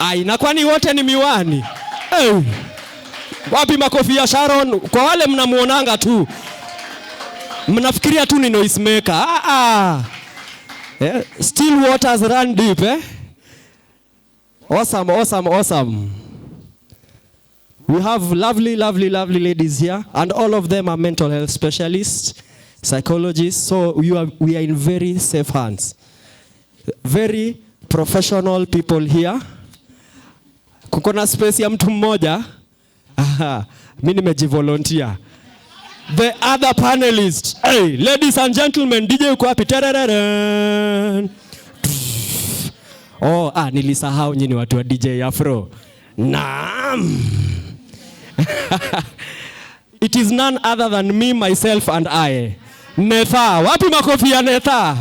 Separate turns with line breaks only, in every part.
Ai, na kwani wote ni miwani? Hey. Wapi makofi ya Sharon? Kwa wale mnamuonanga tu, mnafikiria tu ni noise maker. Yeah. Still waters run deep, eh? Awesome, awesome, awesome. We have lovely, lovely, lovely ladies here, and all of them are mental health specialists, psychologists, so we are in very safe hands. Very professional people here. Kukona space ya mtu mmoja. Mimi nimejivolunteer. The other panelists, hey, ladies and gentlemen, DJ uko wapi? Oh, nilisahau nyinyi watu wa DJ Afro. Naam. It is none other than me, myself and I. Netha, wapi makofi ya Netha?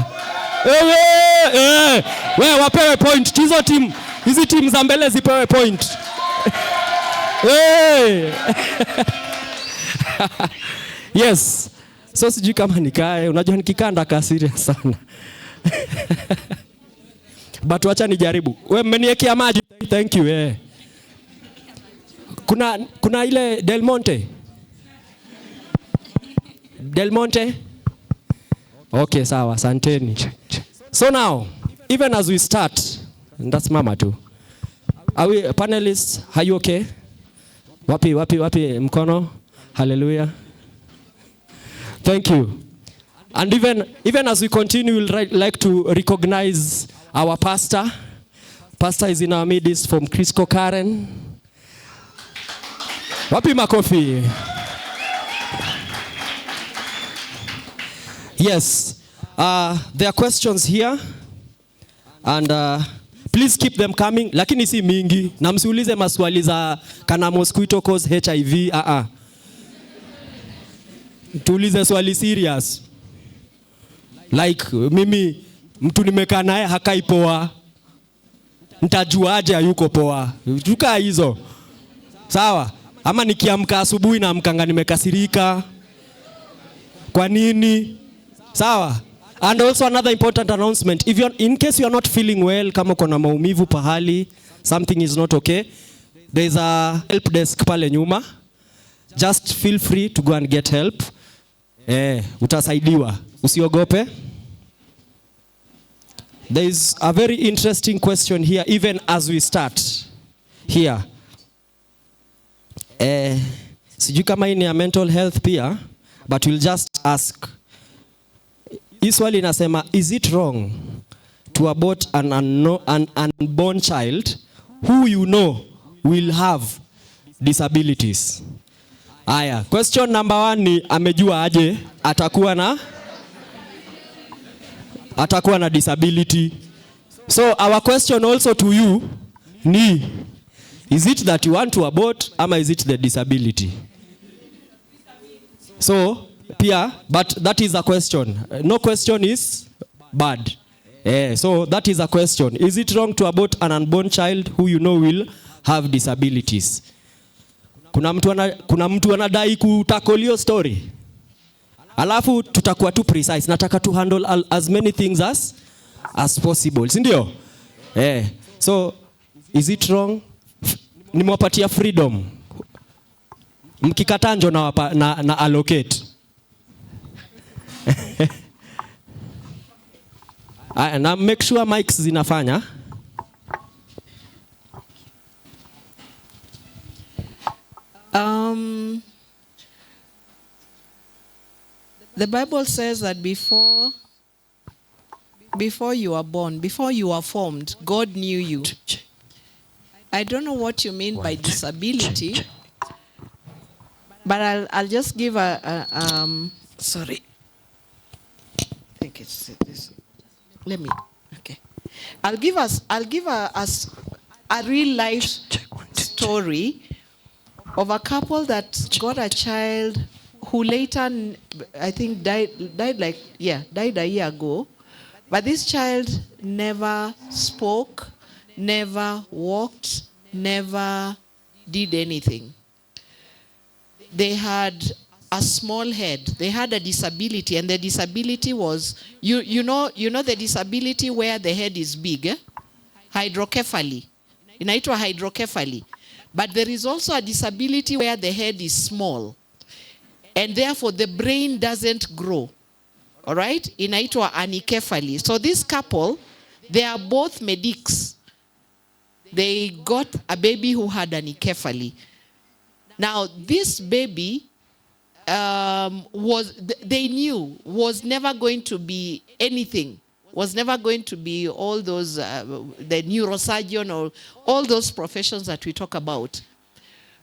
Wewe wapewe point. Hizi team za mbele zipewe point. Yes. So sijui kama nikae, unajua nikikaa ndaka serious sana. But wacha nijaribu. Wewe mmeniwekea maji. Thank you. Kuna ile Del Monte. Okay, sawa, asanteni. So now, even as we start, that's mama too. Are we panelists? Are you okay? Wapi mkono? Hallelujah. Thank you. And even as we continue, we'll like to recognize our pastor. Pastor is in our midst from Crisco Karen. Wapi makofi? Yes. There are questions here. And please keep them coming. Lakini si mingi. Na msiulize maswali za kana mosquito cause HIV. Tuulize swali serious. Like mimi mtu nimekaa naye hakai poa. Nitajuaje hayuko poa? Tukaa hizo. Sawa? Ama nikiamka asubuhi na amkanga nimekasirika. Kwa nini? Sawa? And also another important announcement. In case you are not feeling well, kama kuna maumivu pahali, something is not okay, there is a help desk pale nyuma. Just feel free to go and get help. Utasaidiwa. Usiogope. There is a very interesting question here, even as we start here. Sijui kama hii ni ya mental health pia, but we'll just ask. Hii swali inasema, is it wrong to abort an unborn child who you know will have disabilities? Aya, question number 1 ni amejua aje atakuwa na disability. So our question also to you ni, is it that you want to abort ama is it the disability? So pia, but that is a question. No question is bad. So that is a question. Is it wrong to abort an unborn child who you know will have disabilities? Kuna mtu anadai kutakolio story. Alafu tutakuwa tu precise. Nataka to handle as many things as possible. Si ndio? So is it wrong? Nimewapatia freedom. Mkikataa njo na allocate. Na make sure mics zinafanya.
The Bible says that before you were born, before you were formed, God knew you. I don't know what you mean by disability, but I'll just give sorry. I think it's this. Let me. Okay. I'll give us a real life story of a couple that got a child who later, I think, died a year ago. But this child never spoke, never walked, never did anything. They had a small head. They had a disability, and the disability was, you know the disability where the head is big, hydrocephaly. inaitwa hydrocephaly. But there is also a disability where the head is small, and therefore the brain doesn't grow. All right? Inaitwa anencephaly. So this couple, they are both medics. They got a baby who had anencephaly. Now, this baby they knew was never going to be anything, was never going to be all those, the neurosurgeon or all those professions that we talk about.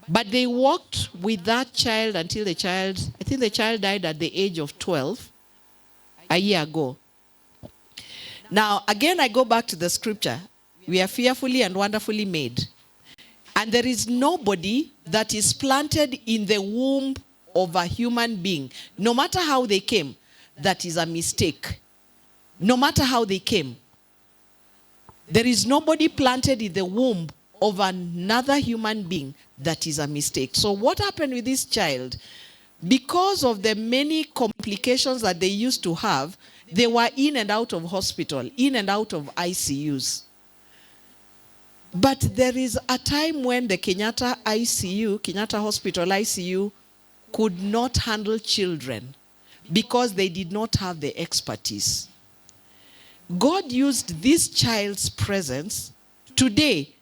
But they worked with that child until the child, I think the child died at the age of 12, a year ago. Now, again, I go back to the scripture. We are fearfully and wonderfully made. And there is nobody that is planted in the womb of a human being, no matter how they came, that is a mistake. No matter how they came. There is nobody planted in the womb of another human being that is a mistake. So what happened with this child? Because of the many complications that they used to have, they were in and out of hospital, in and out of ICUs. But there is a time when the Kenyatta ICU, Kenyatta Hospital ICU, could not handle children because they did not have the expertise. God used this child's presence. Today,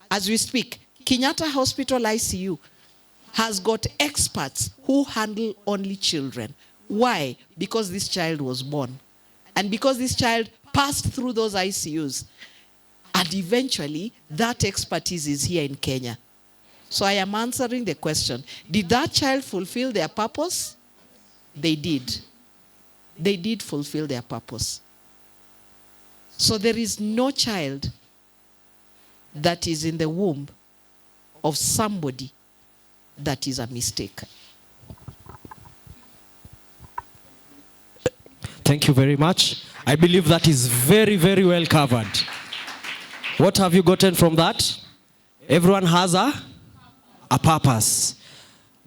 as we speak, Kenyatta Hospital ICU has got experts who handle only children. Why? Because this child was born. And because this child passed through those ICUs. And eventually, that expertise is here in Kenya. So I am answering the question. Did that child fulfill their purpose? They did. They did fulfill their purpose. So there is no child that is in the womb of somebody that is a mistake.
Thank you very much. I believe that is very, very well covered. What have you gotten from that? Everyone has a purpose.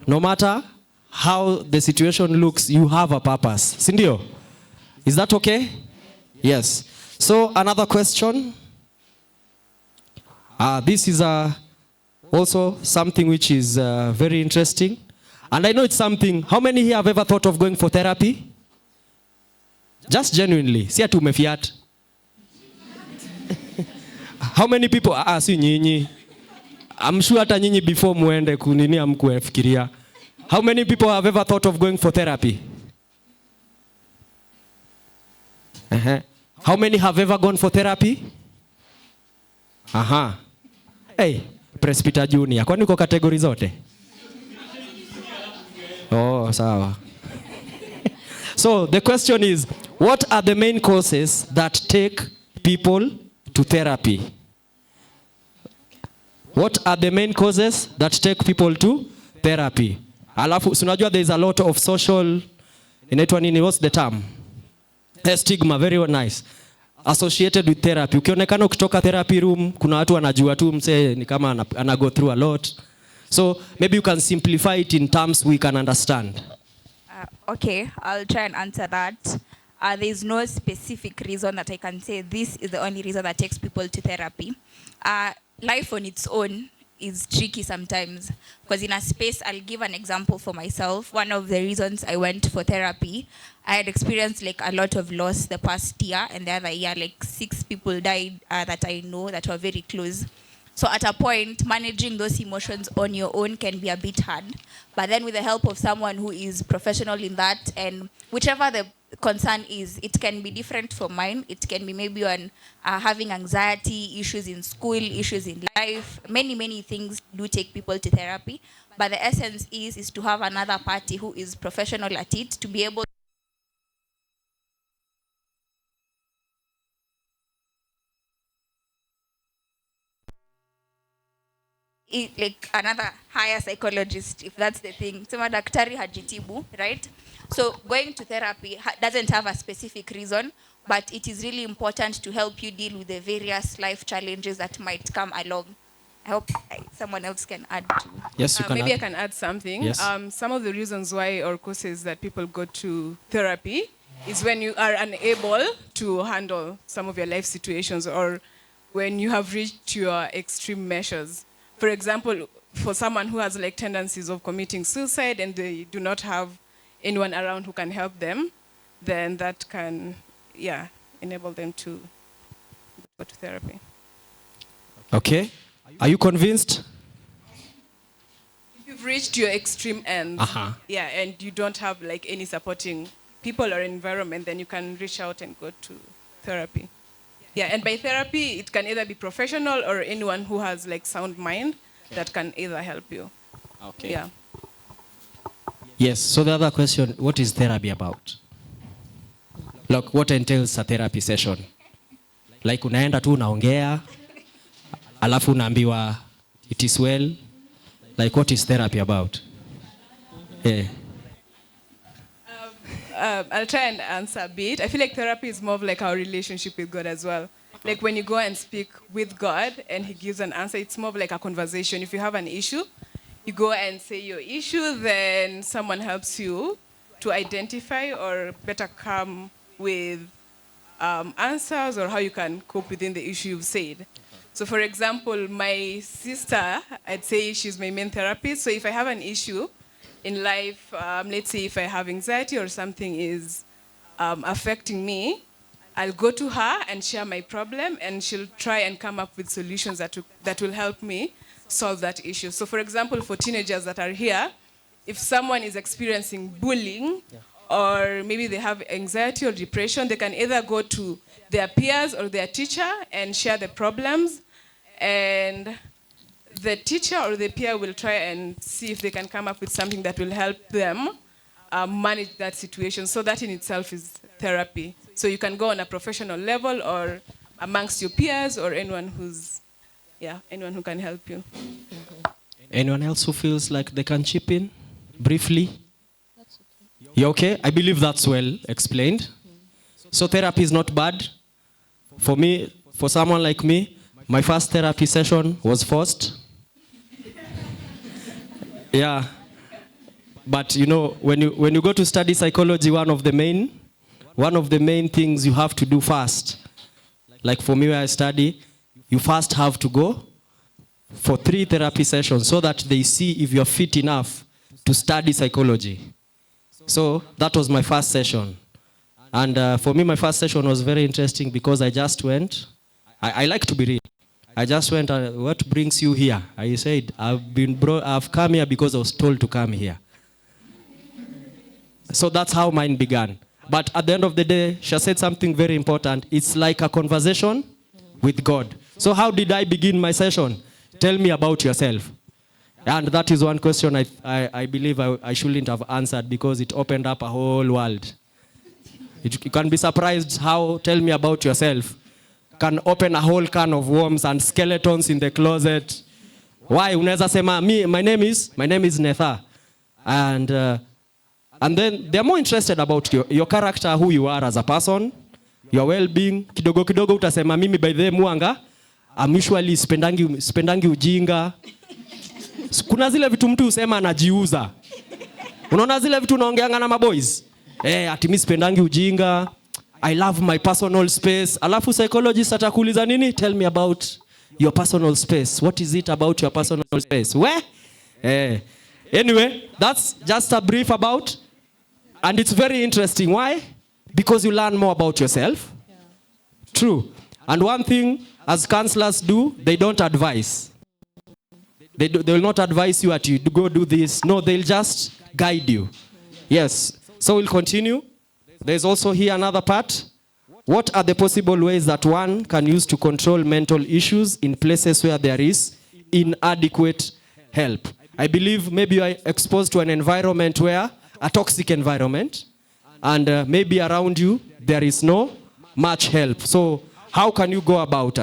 No matter how the situation looks, you have a purpose. Sindio? Is that okay? Yes. So another question. This is also something which is very interesting. And I know it's something, how many here have ever thought of going for therapy? Just genuinely. Si ati umefiat. How many people, si nyinyi. I'm sure hata nyinyi before muende kunini amkufikiria. How many people have ever thought of going for therapy? How many have ever gone for therapy? Hey, Presbyter Junior. Kwani uko kategori zote? Oh, sawa. So the question is, what are the main causes that take people to therapy? What are the main causes that take people to therapy? Alafu, unajua there is a lot of social, inaitwa nini, what's the term? Stigma, very nice. Associated with therapy. Ukionekana ukitoka therapy room, kuna watu wanajua tu mse ni kama ana go through a lot. So maybe you can simplify it in terms we can understand.
Okay, I'll try and answer that. There is no specific reason that I can say this is the only reason that takes people to therapy. Life on its own is tricky sometimes, because in a space, I'll give an example for myself. One of the reasons I went for therapy, I had experienced like a lot of loss the past year, and the other year like 6 people died that I know that were very close. So at a point, managing those emotions on your own can be a bit hard. But then with the help of someone who is professional in that, and whichever the concern is, it can be different from mine. It can be maybe on having anxiety, issues in school, issues in life. Many things do take people to therapy. But the essence is to have another party who is professional at it, to be able like another higher psychologist, if that's the thing. Sema daktari hajitibu, right? So going to therapy doesn't have a specific reason, but it is really important to help you deal with the various life challenges that might come along. I hope someone else can add to.
Yes, you can
maybe
add.
I can add something.
Yes.
Some of the reasons why or causes that people go to therapy is when you are unable to handle some of your life situations, or when you have reached your extreme measures. For example, for someone who has like tendencies of committing suicide and they do not have anyone around who can help them, then that can, enable them to go to therapy.
Okay. Are you convinced?
If you've reached your extreme end, and you don't have like any supporting people or environment, then you can reach out and go to therapy. Yeah, and by therapy, it can either be professional or anyone who has like sound mind that can either help you.
Okay.
Yeah.
Yes. So the other question, what is therapy about? Like, what entails a therapy session? Like, unaenda tu unaongea, alafu unaambiwa it is well. Like, what is therapy about? Yeah.
I'll try and answer a bit. I feel like therapy is more of like our relationship with God as well. Like when you go and speak with God and he gives an answer, it's more of like a conversation. If you have an issue, you go and say your issue, then someone helps you to identify or better come with answers or how you can cope within the issue you've said. So for example, my sister, I'd say she's my main therapist. So if I have an issue in life, let's say if I have anxiety or something is affecting me, I'll go to her and share my problem and she'll try and come up with solutions that will help me solve that issue. So for example, for teenagers that are here, if someone is experiencing bullying or maybe they have anxiety or depression, they can either go to their peers or their teacher and share the problems, and the teacher or the peer will try and see if they can come up with something that will help them manage that situation. So that in itself is therapy. So you can go on a professional level or amongst your peers or anyone who can help you.
Anyone else who feels like they can chip in briefly? That's okay. You okay? I believe that's well explained. So therapy is not bad. For me, for someone like me, my first therapy session was forced. Yeah. But you know, when you go to study psychology, one of the main things you have to do first, like for me where I study, you first have to go for 3 therapy sessions so that they see if you're fit enough to study psychology. So that was my first session. And for me, my first session was very interesting because I just went. I like to be real. I just went, what brings you here? I said, I've come here because I was told to come here. So that's how mine began. But at the end of the day, she said something very important. It's like a conversation with God. So how did I begin my session? Tell me about yourself. And that is one question I believe I shouldn't have answered because it opened up a whole world. You can be surprised how tell me about yourself can open a whole can of worms and skeletons in the closet. Why? Unaweza sema, my name is Netha. And then they're more interested about your character, who you are as a person, your well-being. Kidogo kidogo utasema mimi by the muanga, I'm usually spendangi ujinga. Kuna zile vitu mtu usema anajiuza. Unaona zile vitu unaongeanga na maboys? Ati mimi spendangi ujinga. I love my personal space. Alafu psychologist atakuuliza nini? Tell me about your personal space. What is it about your personal space? Where? Anyway, that's just a brief about. And it's very interesting. Why? Because you learn more about yourself. Yeah. True. And one thing, as counselors do, they don't advise. They will not advise you to go do this. No, they'll just guide you. Yes. So we'll continue. There's also here another part. What are the possible ways that one can use to control mental issues in places where there is inadequate help? I believe maybe you are exposed to an environment where, a toxic environment, and maybe around you there is no much help. So how can you go about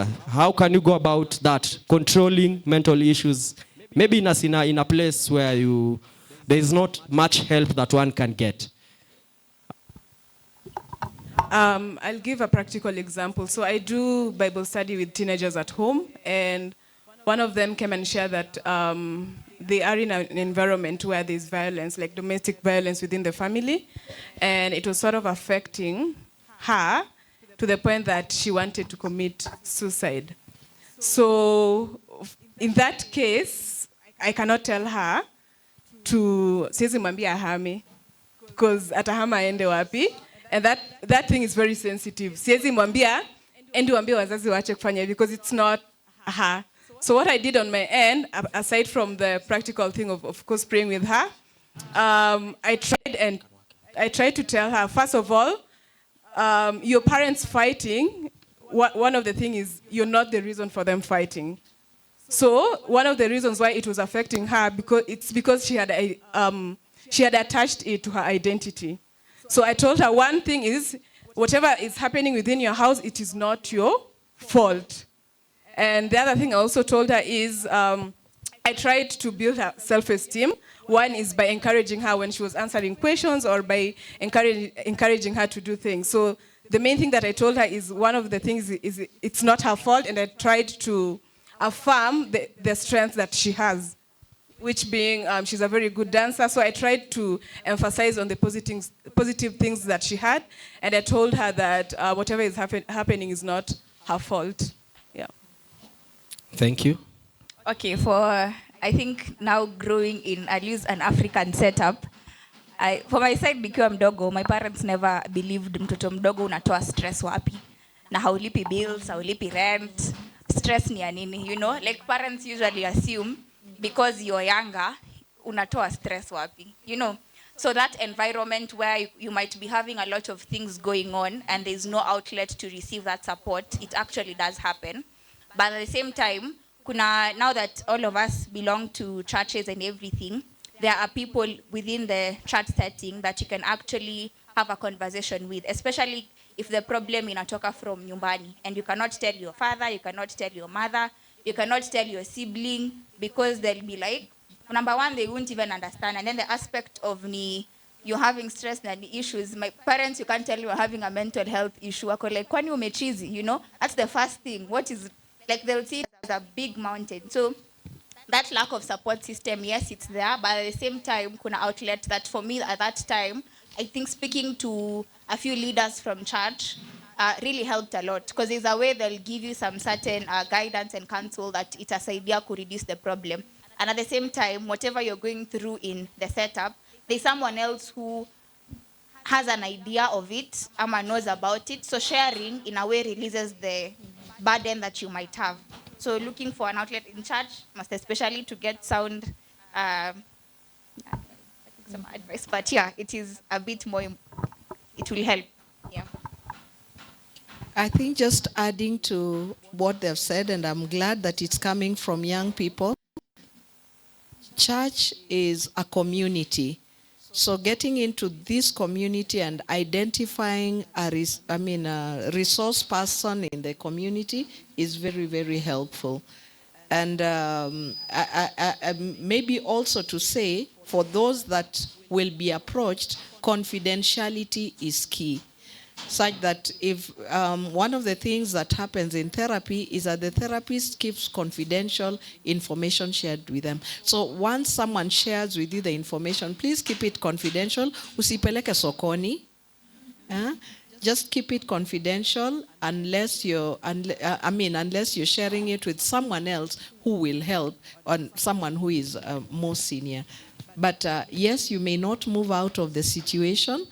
that, controlling mental issues? Maybe in a place where there is not much help that one can get.
I'll give a practical example. So I do Bible study with teenagers at home, and one of them came and shared that they are in an environment where there's violence, like domestic violence within the family, and it was sort of affecting her to the point that she wanted to commit suicide. So in that case, I cannot tell her to siwezi mwambia ahame because atahama aende wapi, and that thing is very sensitive. Siwezi mwambia endi waambie wazazi waache kufanya hivi because it's not her. So what I did on my end, aside from the practical thing of course praying with her, I tried to tell her, first of all, your parents fighting, one of the things is you're not the reason for them fighting. So one of the reasons why it was affecting her, because she had attached it to her identity. So I told her one thing is, whatever is happening within your house, it is not your fault. And the other thing I also told her is, I tried to build her self-esteem. One is by encouraging her when she was answering questions, or by encouraging her to do things. So the main thing that I told her is, one of the things is it's not her fault, and I tried to affirm the strength that she has, which being she's a very good dancer. So I tried to emphasize on the positive things that she had, and I told her that whatever is happening is not her fault. Yeah.
Thank you.
Okay, I think now growing in at least an African setup, for my side nikiwa mdogo, my parents never believed mtoto mdogo unatoa stress wapi. Na haulipi bills, haulipi rent, stress ni ya nini, you know? Like parents usually assume because you're younger, unatoa stress wapi, you know? So that environment where you might be having a lot of things going on and there's no outlet to receive that support, it actually does happen. But at the same time, now that all of us belong to churches and everything, there are people within the church setting that you can actually have a conversation with, especially if the problem inatoka from nyumbani, and you cannot tell your father, you cannot tell your mother, you cannot tell your sibling, because they'll be like, number one, they won't even understand. And then the aspect of you're having stress and issues. My parents, you can't tell you're having a mental health issue. Wako like, kwani umechizi, you know? That's the first thing. Like they'll see it as a big mountain. So that lack of support system, yes, it's there, but at the same time, kuna outlet that for me at that time, I think speaking to a few leaders from church really helped a lot, because there's a way they'll give you some certain guidance and counsel that itasaidia to reduce the problem. And at the same time, whatever you're going through in the setup, there's someone else who has an idea of it, ama knows about it. So sharing in a way releases the burden that you might have. So looking for an outlet in church, most especially to get sound some advice. But yeah, it is a bit more, it will help. Yeah.
I think just adding to what they've said, and I'm glad that it's coming from young people. Church is a community. So getting into this community and identifying a resource person in the community is very, very helpful. And maybe also to say, for those that will be approached, confidentiality is key. Such that if one of the things that happens in therapy is that the therapist keeps confidential information shared with them. So once someone shares with you the information, please keep it confidential. Usipeleke sokoni. Just keep it confidential unless you're sharing it with someone else who will help, or someone who is more senior. But yes, you may not move out of the situation,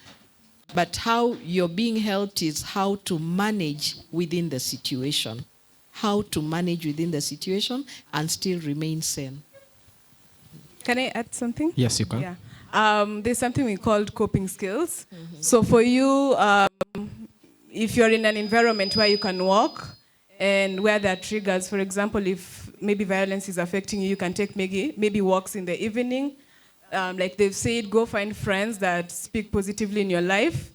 but how you're being helped is how to manage within the situation. How to manage within the situation and still remain sane.
Can I add something?
Yes, you can.
Yeah. There's something we called coping skills. Mm-hmm. So for you, if you're in an environment where you can walk and where there are triggers, for example, if maybe violence is affecting you, you can take maybe walks in the evening. Like they've said, go find friends that speak positively in your life.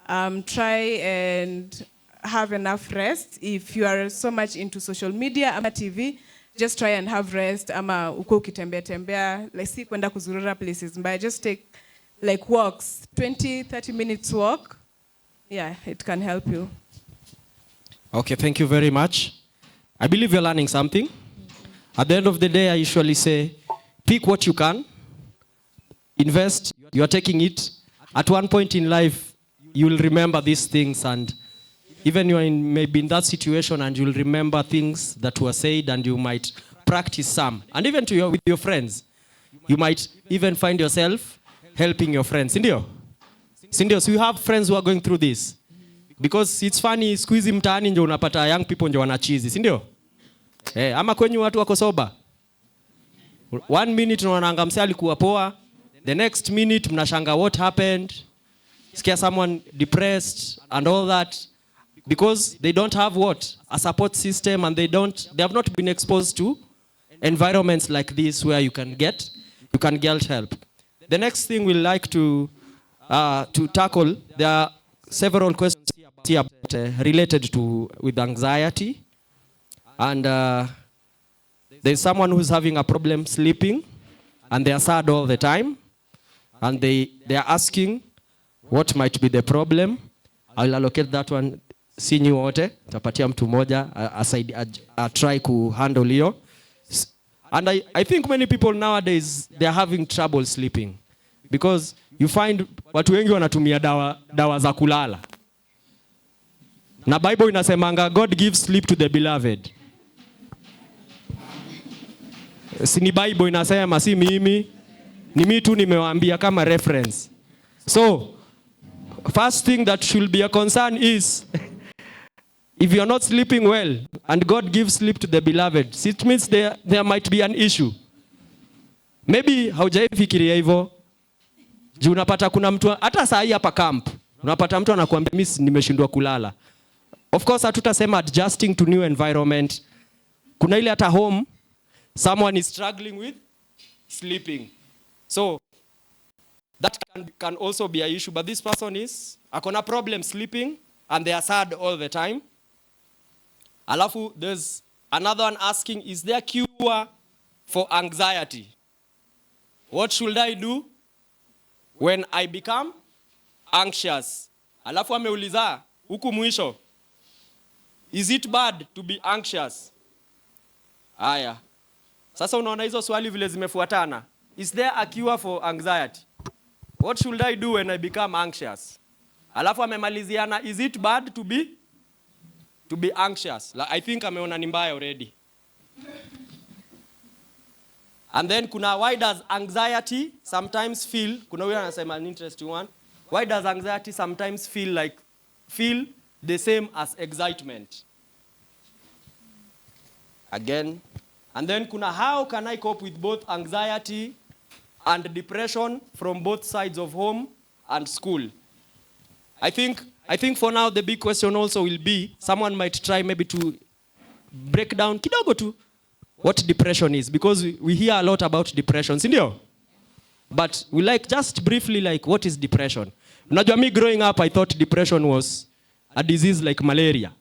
Try and have enough rest. If you are so much into social media, ama TV, just try and have rest. Ama uko ukitembea, like si kwenda kuzurura places. But just take like walks, 20-30 minutes walk. Yeah, it can help you.
Okay, thank you very much. I believe you're learning something. At the end of the day, I usually say, pick what you can. Invest, you are taking it. At one point in life, you will remember these things, and even you are maybe in that situation and you'll remember things that were said and you might practice some. And even with your friends, you might even find yourself helping your friends. Sindio? So you have friends who are going through this. Because it's funny, siku hizi mtaani ndio unapata young people ndio wanachizi, si ndio? Ama kwenye watu wako soba. 1 minute unaona msee alikuwa poa, the next minute mnashanga what happened. Scare someone depressed and all that because they don't have what? A support system, and they have not been exposed to environments like this where you can get help. The next thing we like to tackle, there are several questions here about, related with anxiety, and there's someone who's having a problem sleeping and they are sad all the time, and they are asking what might be the problem. I'll allocate that one. Sinyi wote tapatia mtu moja try to handle hiyo. And I think many people nowadays they are having trouble sleeping because you find watu wengi wanatumia dawa za kulala. Na Bible inasemanga God gives sleep to the beloved. Si ni Bible inasema, si mimi. Ni mimi tu nimewaambia kama reference. So first thing that should be a concern is if you are not sleeping well and God gives sleep to the beloved, it means there might be an issue. Maybe haujaifikiria hivyo. Juu unapata kuna mtu hata saa hii hapa camp, unapata mtu anakuambia mimi nimeshindwa kulala. Of course hatutasema adjusting to new environment. Kuna ile hata home someone is struggling with sleeping. So that can also be an issue, but this person is akona problem sleeping and they are sad all the time. Alafu there's another one asking, is there a cure for anxiety? What should I do when I become anxious? Alafu ameuliza huku mwisho, is it bad to be anxious? Aya. Sasa unaona hizo swali vile zimefuatana. Is there a cure for anxiety? What should I do when I become anxious? Alafu amemaliziana, is it bad to be anxious? I think ameona ni mbaya already. And then kuna, why does anxiety sometimes feel, kuna huyo anasema an interesting one. Why does anxiety sometimes feel the same as excitement? Again. And then kuna, how can I cope with both anxiety and depression from both sides of home and school? I think for now the big question also will be, someone might try maybe to break down kidogo tu what depression is, because we hear a lot about depression, sindio? But we like just briefly like, what is depression? Unajua me growing up I thought depression was a disease like malaria.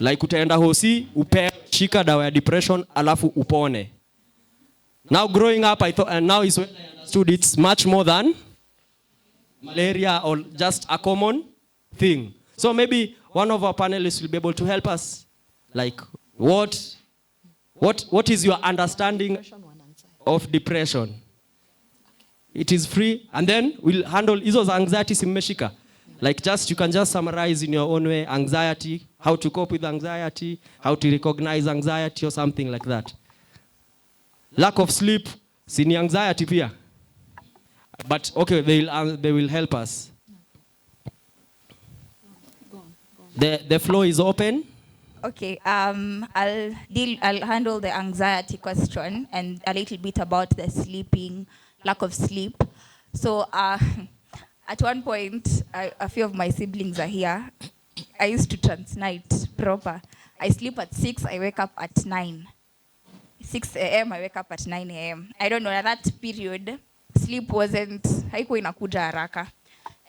Like utaenda hosi, shika dawa ya depression alafu upone. Now growing up I thought, and now is when I understood it's much more than malaria or just a common thing. So maybe one of our panelists will be able to help us. Like what is your understanding of depression? It is free, and then we'll handle hizo anxiety simeshika. Like you can just summarize in your own way anxiety, how to cope with anxiety, how to recognize anxiety or something like that. Lack of sleep, sini anxiety pia. But okay, they will help us. The floor is open.
Okay, I'll handle the anxiety question and a little bit about the sleeping, lack of sleep. So at one point, a few of my siblings are here. I used to transnight proper. I sleep at 6, I wake up at 9. 6 a.m., I wake up at 9 a.m. I don't know, at that period, sleep haikuwa inakuja haraka.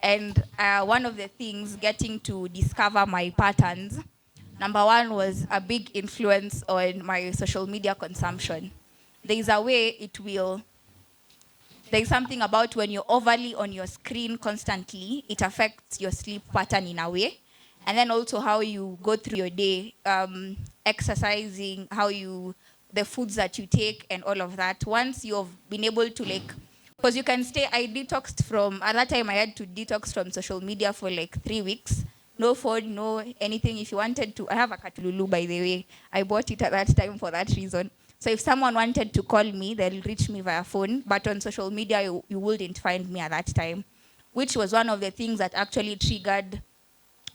And one of the things, getting to discover my patterns, number one was a big influence on my social media consumption. There's something about when you're overly on your screen constantly, it affects your sleep pattern in a way. And then also how you go through your day, exercising, the foods that you take and all of that. Once you've been able to because you can stay, at that time I had to detox from social media for 3 weeks. no phone, no anything. If you wanted to, I have a Katululu, by the way. I bought it at that time for that reason. So if someone wanted to call me, they'll reach me via phone. But on social media, you wouldn't find me at that time, which was one of the things that actually triggered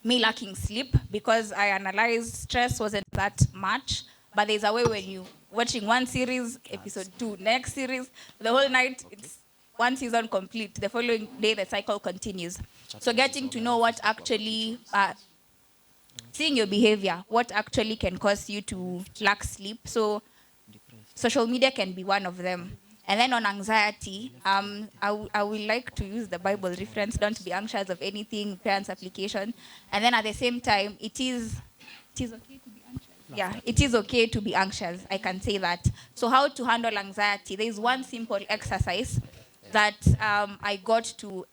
me lacking sleep, because I analyzed stress wasn't that much. But there's a way when you watching one series, episode 2, next series, the whole night, it's one season complete. The following day, the cycle continues. So getting to know what actually, seeing your behavior, what actually can cause you to lack sleep. So social media can be one of them. And then on anxiety, I would like to use the Bible reference, don't be anxious of anything, parents' application. And then at the same time, it is okay to be anxious. Yeah, it is okay to be anxious, I can say that. So how to handle anxiety? There is one simple exercise that I got to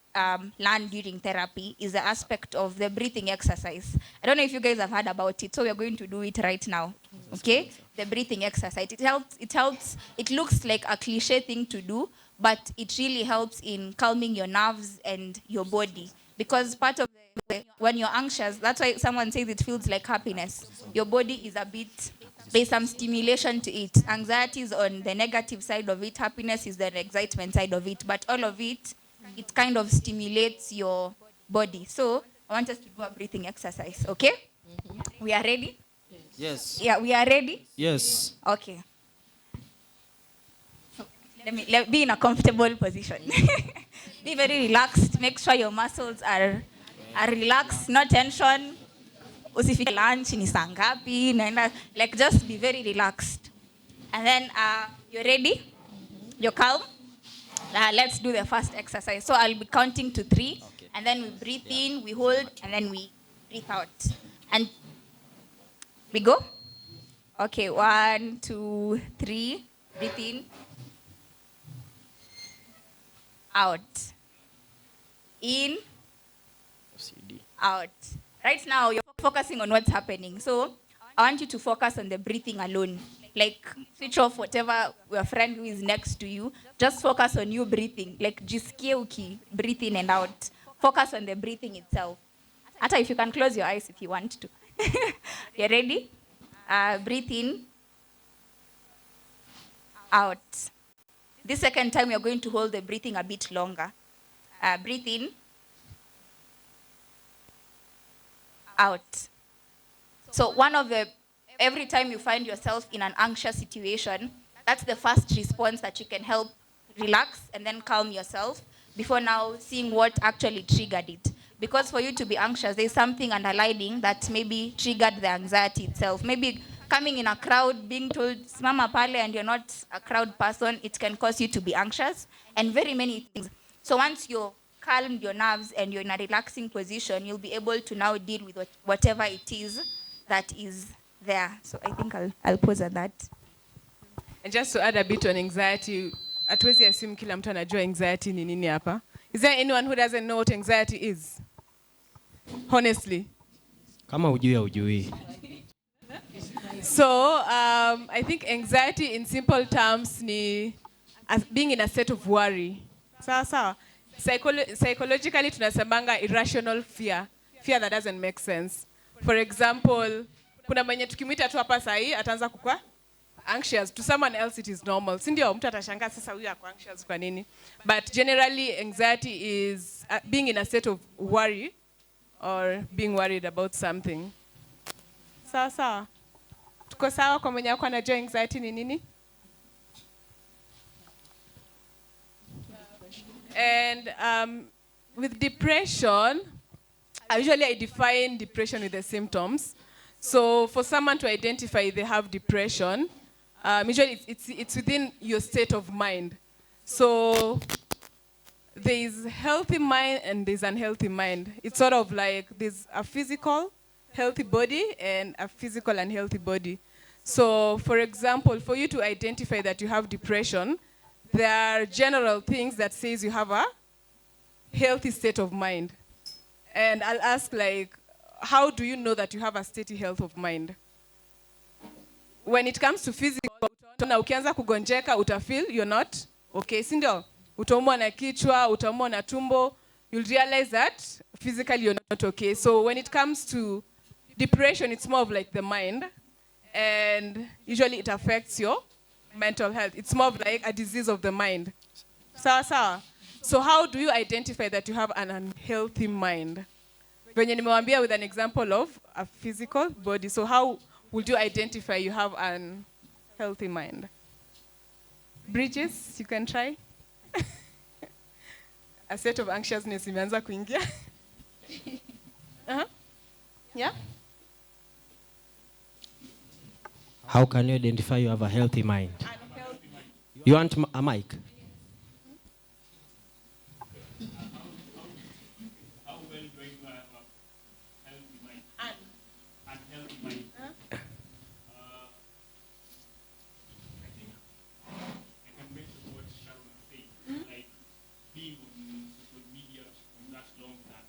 learn during therapy, is the aspect of the breathing exercise. I don't know if you guys have heard about it, so we're going to do it right now. Okay? The breathing exercise. It helps. It looks like a cliche thing to do, but it really helps in calming your nerves and your body. Because part of when you're anxious, that's why someone says it feels like happiness. Your body is a bit, there's some stimulation to it. Anxiety is on the negative side of it. Happiness is the excitement side of it. But all of it, it kind of stimulates your body. So I want us to do a breathing exercise, okay? Mm-hmm. We are ready?
Yes.
Yeah, we are ready?
Yes.
Okay. So let be in a comfortable position. Be very relaxed. Make sure your muscles are relaxed, no tension. Usifike lunch ni saa ngapi, like just be very relaxed. And then you're ready? You're calm? Let's do the first exercise. So I'll be counting to 3, okay. And then we breathe in, we hold, and then we breathe out. And we go? Okay, 1, 2, 3. Breathe in. Out. In. Out. Right now, you're focusing on what's happening. So I want you to focus on the breathing alone. Like, switch off whatever your friend who is next to you. Just focus on you breathing. Like, jisikie uki, breathe in and out. Focus on the breathing itself. Ata if you can close your eyes if you want to. You ready? Breathe in. Out. This second time, you're going to hold the breathing a bit longer. Breathe in. Out. So every time you find yourself in an anxious situation, that's the first response that you can help relax and then calm yourself before now seeing what actually triggered it. Because for you to be anxious, there's something underlying that maybe triggered the anxiety itself. Maybe coming in a crowd, being told, simama pale, and you're not a crowd person, it can cause you to be anxious, and very many things. So once you're calmed your nerves and you're in a relaxing position, you'll be able to now deal with whatever it is that is there. So I think I'll pause at that.
And just to add a bit on anxiety, hatuwezi assume kila mtu anajua anxiety ni nini hapa. Is there anyone who doesn't know what anxiety is? Honestly.
Kama hujui.
So I think anxiety in simple terms ni being in a state of worry. Sawa. Psychologically tunasemanga irrational fear that doesn't make sense. For example, kuna mwenye tukimwita tu hapa sahi ataanza kukua anxious. To someone else it is normal. Si ndio mtu atashangaa sasa huyu ako anxious kwa nini? But generally anxiety is being in a state of worry or being worried about something. Sawa. Tuko sawa kwa mwenye wako anajua anxiety ni nini? And with depression, usually I define depression with the symptoms. So for someone to identify they have depression, usually it's within your state of mind. So there is healthy mind and there's unhealthy mind. It's sort of like there's a physical healthy body and a physical unhealthy body. So for example, for you to identify that you have depression, there are general things that says you have a healthy state of mind. And I'll ask, like, how do you know that you have a steady health of mind? When it comes to physical, na ukianza kugonjeka, utafeel you're not okay, si ndio? Utaumwa na kichwa, utaumwa na tumbo. you'll realize that physically you're not okay. So when it comes to depression, it's more of like the mind, and usually it affects your mental health. It's more of like a disease of the mind. Sawa. So how do you identify that you have an unhealthy mind? Venye nimewambia with an example of a physical body. So how would you identify you have an healthy mind? Bridges, you can try. A set of anxiousness imeanza kuingia. Yeah?
How can you identify you have a healthy mind? You want a mic?
How well do I have a healthy mind? Unhealthy mind. I think I can mention what Sharon was saying, like being on social media for that long that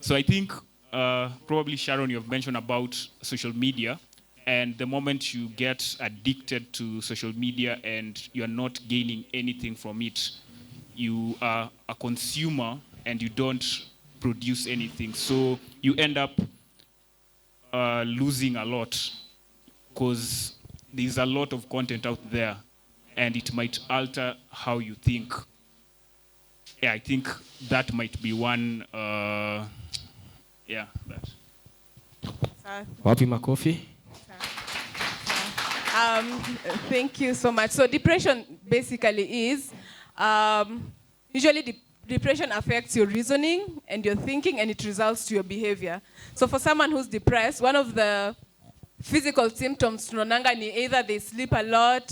So I think probably Sharon, you've mentioned about social media, and the moment you get addicted to social media and you're not gaining anything from it, you are a consumer and you don't produce anything. So you end up losing a lot because there's a lot of content out there and it might alter how you think. Yeah, I think that might be one, that.
Wapi makofi?
Thank you so much. So depression basically is, usually depression affects your reasoning and your thinking, and it results to your behavior. So for someone who's depressed, one of the physical symptoms tunaonanga ni either they sleep a lot,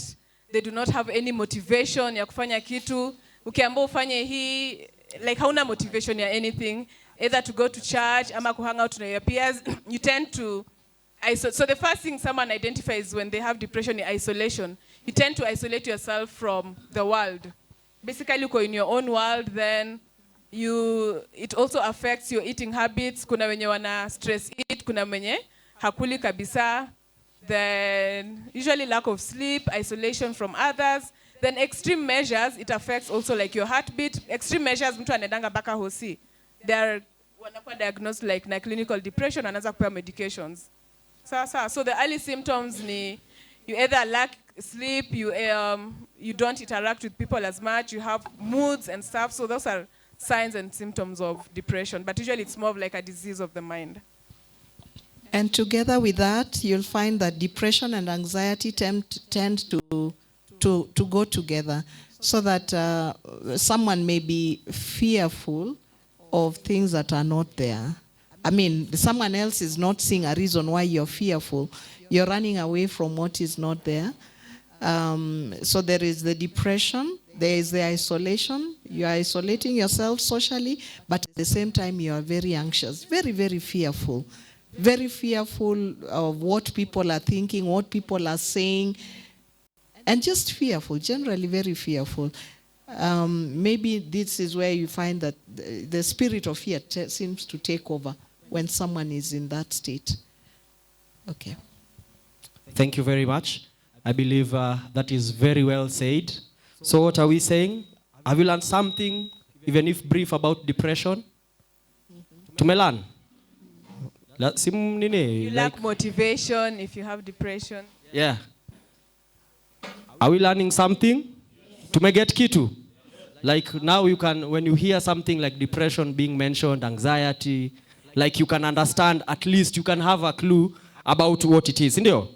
they do not have any motivation ya kufanya kitu. Ukiambiwa ufanye hii, like hauna motivation ya anything, either to go to church ama ku hang out na your peers, you tend to isolate. So the first thing someone identifies when they have depression is isolation. You tend to isolate yourself from the world. Basically, uko in your own world, then it also affects your eating habits. Kuna wenye wana stress eat, kuna wenye hakuli kabisa. Then usually lack of sleep, isolation from others. Then extreme measures, it affects also like your heartbeat. Extreme measures, mtu anedanga baka hosi. They're wanakuwa diagnosed like na clinical depression, anaanza kupewa medications. So the early symptoms ni you either lack sleep, you don't interact with people as much, you have moods and stuff. So those are signs and symptoms of depression. But usually it's more of like a disease of the mind.
And together with that, you'll find that depression and anxiety tend to go together, so that someone may be fearful of things that are not there. I mean, someone else is not seeing a reason why you're fearful. You're running away from what is not there. So there is the depression, there is the isolation. You are isolating yourself socially, but at the same time you are very anxious, very, very fearful. Very fearful of what people are thinking, what people are saying, and just fearful, generally very fearful. Maybe this is where you find that the spirit of fear seems to take over when someone is in that state. Okay.
Thank you very much. I believe that is very well said. So what are we saying? Have you learned something, even if brief, about depression? Tumelan?
You lack motivation if you have depression.
Yeah. Are we learning something? Tumeget kitu? Like now you can, when you hear something like depression being mentioned, anxiety, like you can understand, at least you can have a clue about what it is, indio?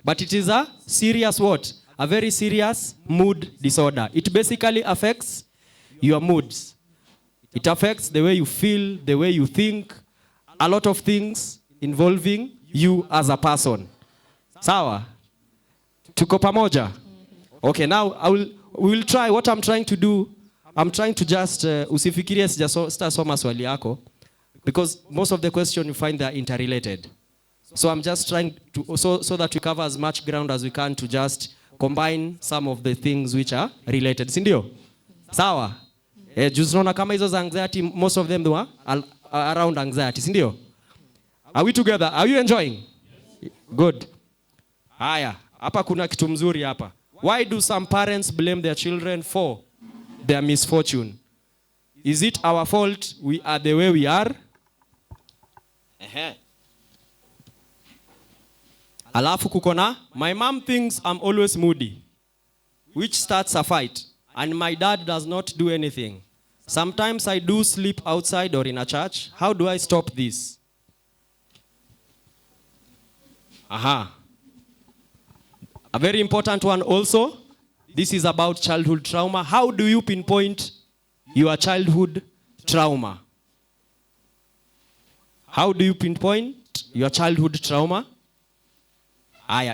But it is a serious what? A very serious mood disorder. It basically affects your moods. It affects the way you feel, the way you think, a lot of things involving you as a person. Sawa? Tuko pamoja? Okay, now we will try. What I'm trying to do, I'm trying to just usifikirie sitasoma swali yako, because most of the questions you find they are interrelated. So I'm just trying to so that we cover as much ground as we can to just combine some of the things which are related. Si ndio? Sawa? Just naona kama hizo za anxiety, most of them were around anxiety. Si ndio? Are we together? Are you enjoying? Good. Haya, hapa kuna kitu mzuri hapa. Why do some parents blame their children for their misfortune? Is it our fault we are the way we are? Alafu kukona, my mom thinks I'm always moody, which starts a fight, and my dad does not do anything. Sometimes I do sleep outside or in a church. How do I stop this? A very important one also. This is about childhood trauma. How do you pinpoint your childhood trauma? How do you pinpoint your childhood trauma?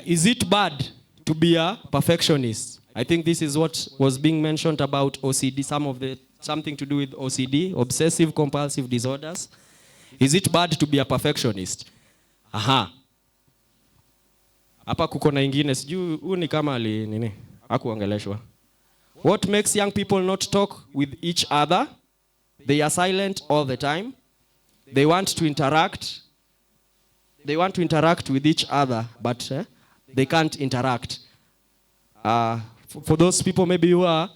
Is it bad to be a perfectionist? I think this is what was being mentioned about OCD, something to do with OCD, obsessive compulsive disorders. Is it bad to be a perfectionist? Hapa kuko na ingine, sijui huu ni kama nini? Hakuongeleshwa. What makes young people not talk with each other? They are silent all the time. They want to interact. They want to interact with each other, but they can't interact. For those people maybe who are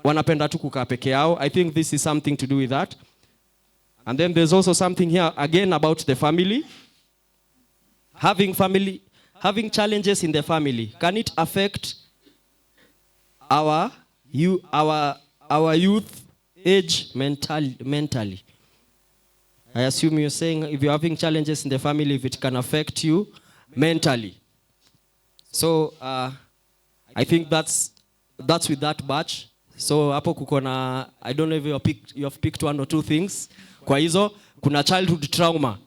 wanapenda tu kukaa peke yao, I think this is something to do with that. And then there's also something here again about the family. Having challenges in the family, can it affect our youth age mentally? I assume you're saying if you're having challenges in the family, if it can affect you mentally. So I think that's with that batch. So hapo kuko na, I don't know if you have picked one or two things. Kwa hizo kuna childhood trauma.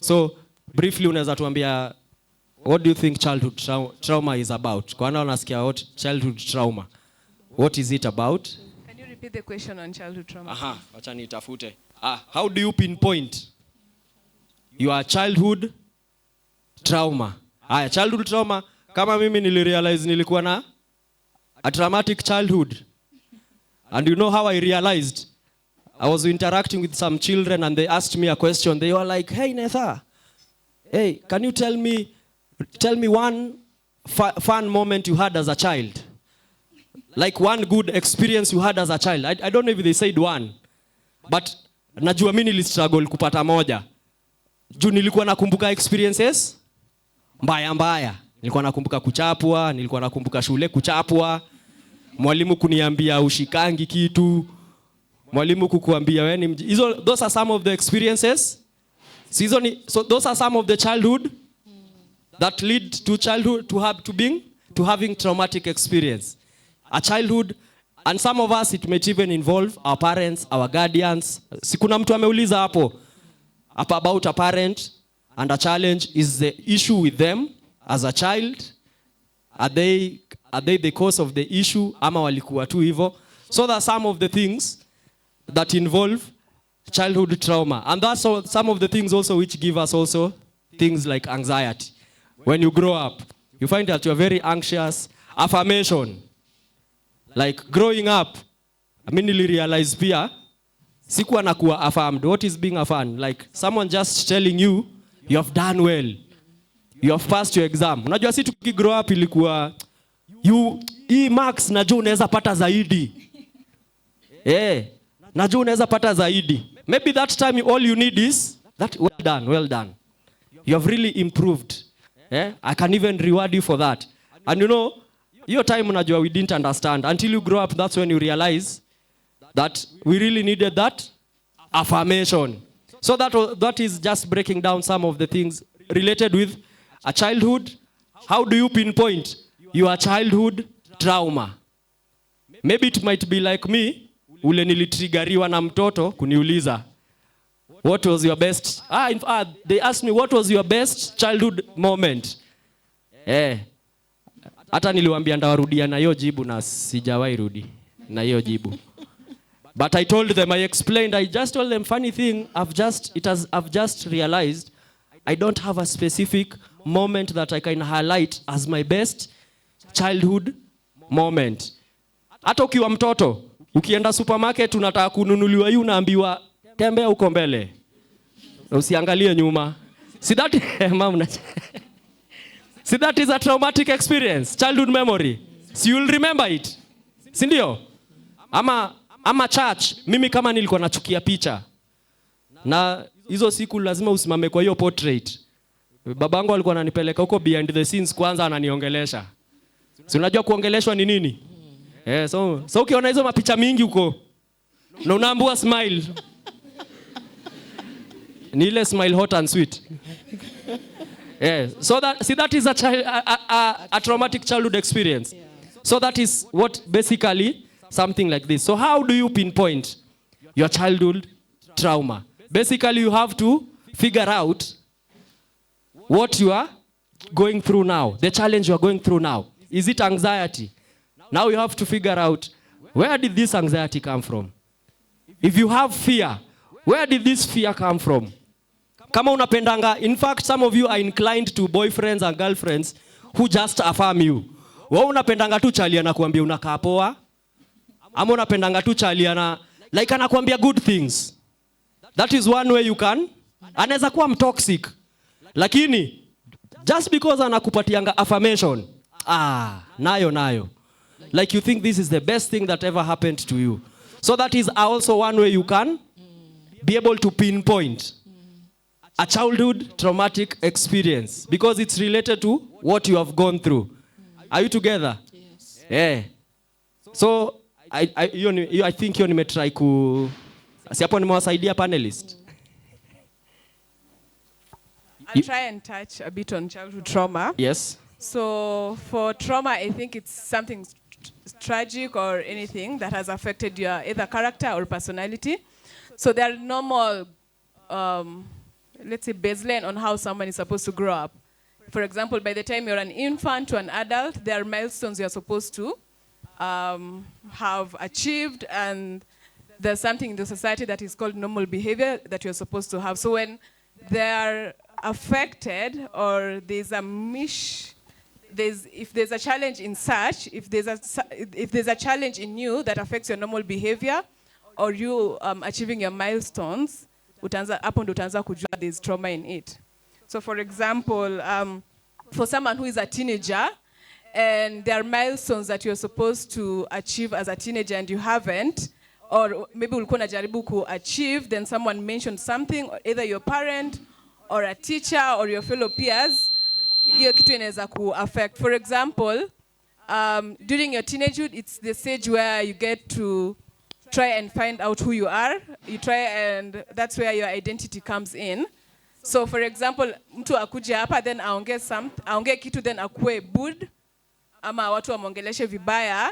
So briefly unaweza tuambia, what do you think childhood trauma is about? Kwa nini unasikia what childhood trauma? What is it about?
Can you repeat the question on childhood trauma?
Acha nitafute. How do you pinpoint your childhood trauma? Childhood trauma, kama mimi nilirealize nilikuwa na a traumatic childhood. And you know how I realized? I was interacting with some children and they asked me a question. They were like, hey Netha, hey, can you tell me one fun moment you had as a child? Like one good experience you had as a child. I don't know if they said one. But najua mimi nilistruggle kupata moja. Juu nilikuwa nakumbuka experiences mbaya. Nilikuwa nakumbuka kuchapwa, nilikuwa nakumbuka shule kuchapwa. Mwalimu kuniambia ushikangi kitu. Mwalimu kukuambia wewe ni those are some of the experiences. So those are some of the childhood that lead to childhood to having traumatic experience. A childhood, and some of us it may even involve our parents, our guardians. Si kuna mtu ameuliza hapo about a parent and a challenge, is the issue with them as a child? Are they the cause of the issue ama walikuwa tu hivyo? So there are some of the things that involve childhood trauma, and that's some of the things also which give us also things like anxiety. When you grow up, you find that you're very anxious. Affirmation, like growing up, I mean, you realize pia sikuwa nakuwa affirmed. What is being affirmed? Like someone just telling you you have done well, you have passed your exam. Unajua si tukigrow up ilikuwa hii marks najua unaweza pata zaidi. Najua unaweza pata zaidi. Maybe that time all you need is that, well done. You have really improved. I can even reward you for that. And you know, your time unajua we didn't understand. Until you grow up, that's when you realize that we really needed that affirmation. So that is just breaking down some of the things related with a childhood. How do you pinpoint your childhood trauma? Maybe it might be like me, ule nilitrigariwa na mtoto kuniuliza, what was your best? They asked me, what was your best childhood moment? Hata niliwaambia ndawarudia na hiyo jibu na sijawahi rudi na hiyo jibu. But I told them, I explained, I just told them, funny thing, I've just realized I don't have a specific moment that I can highlight as my best childhood moment. Hata ukiwa mtoto, ukienda supermarket unataka kununuliwa hii unaambiwa tembea uko mbele. Usiangalie nyuma. See that mama See, that is a traumatic experience, childhood memory. So you'll remember it. Si ndio? Ama church, mimi kama nilikuwa nachukia picha. Na hizo siku lazima usimame kwa hiyo portrait. Babangu alikuwa ananipeleka huko behind the scenes kwanza ananiongelesha. Si unajua kuongeleshwa ni nini? So ukiona hizo mapicha mingi huko na unaambiwa smile. Ni ile smile hot and sweet. So that is a traumatic childhood experience. So that is what basically something like this. So how do you pinpoint your childhood trauma? Basically you have to figure out what you are going through now, the challenge you are going through now. Is it anxiety? Now you have to figure out, where did this anxiety come from? If you have fear, where did this fear come from? Kama unapendanga, in fact, some of you are inclined to boyfriends and girlfriends who just affirm you. Wewe unapendanga tu chali anakuambia unakaa poa, ama unapendanga tu chali like anakuambia good things. That is one way you can. Anaweza kuwa toxic. Lakini just because anakupatianga affirmation, nayo. Like you think this is the best thing that ever happened to you. So that is also one way you can be able to pinpoint a childhood traumatic experience, because it's related to what you have gone through. Are you together?
Yes.
Yeah. So I think you nimetry ku si hapo nimewasaidia panelist.
I'll try and touch a bit on childhood trauma.
Yes.
So for trauma, I think it's something tragic or anything that has affected your either character or personality. So there are normal, let's say, baseline on how someone is supposed to grow up. For example, by the time you're an infant to an adult, there are milestones you're supposed to have achieved, and there's something in the society that is called normal behavior that you're supposed to have. So when they're affected, or there's a if there's a challenge in such, if there's a challenge in you that affects your normal behavior, or you achieving your milestones, hapo ndo utaanza kujua there's trauma in it. So for example, for someone who is a teenager, and there are milestones that you're supposed to achieve as a teenager and you haven't, or maybe ulikuwa unajaribu ku achieve, then someone mentioned something, or either your parent or a teacher or your fellow peers, hiyo kitu inaweza ku affect. For example, during your teenagehood, it's the stage where you get to try and find out who you are. You try, and that's where your identity comes in. So for example, mtu akuje hapa then aongee kitu then akue bud, ama watu wamongeleshe vibaya,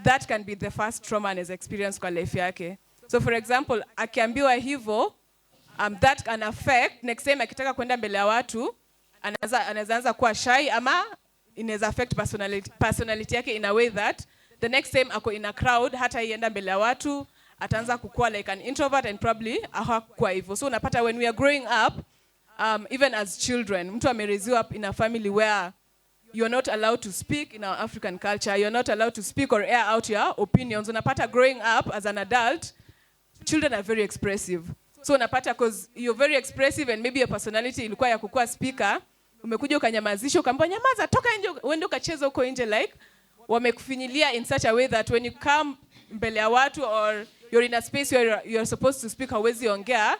that can be the first trauma and his experience kwa life yake. So for example, akiambiwa hivyo, that can affect next time akitaka kwenda mbele ya watu, anaweza kuwa shy, ama inaweza affect personality yake in a way that the next time ako in a crowd, hata ienda mbele ya watu, ataanza kukua like an introvert and probably hakuwa hivyo. So unapata when we are growing up, even as children, mtu ameraised up in a family where you're not allowed to speak. In our African culture, you're not allowed to speak or air out your opinions. Unapata growing up as an adult, children are very expressive. So unapata because you're very expressive and maybe your personality ilikuwa ya kukua speaker, umekuja ukanyamazisha, ukamwambia nyamaza, toka nje, uende ukacheza huko nje, like wamekufinyilia in such a way that when you come mbele ya watu or you're in a space where you're supposed to speak, hauwezi ongea,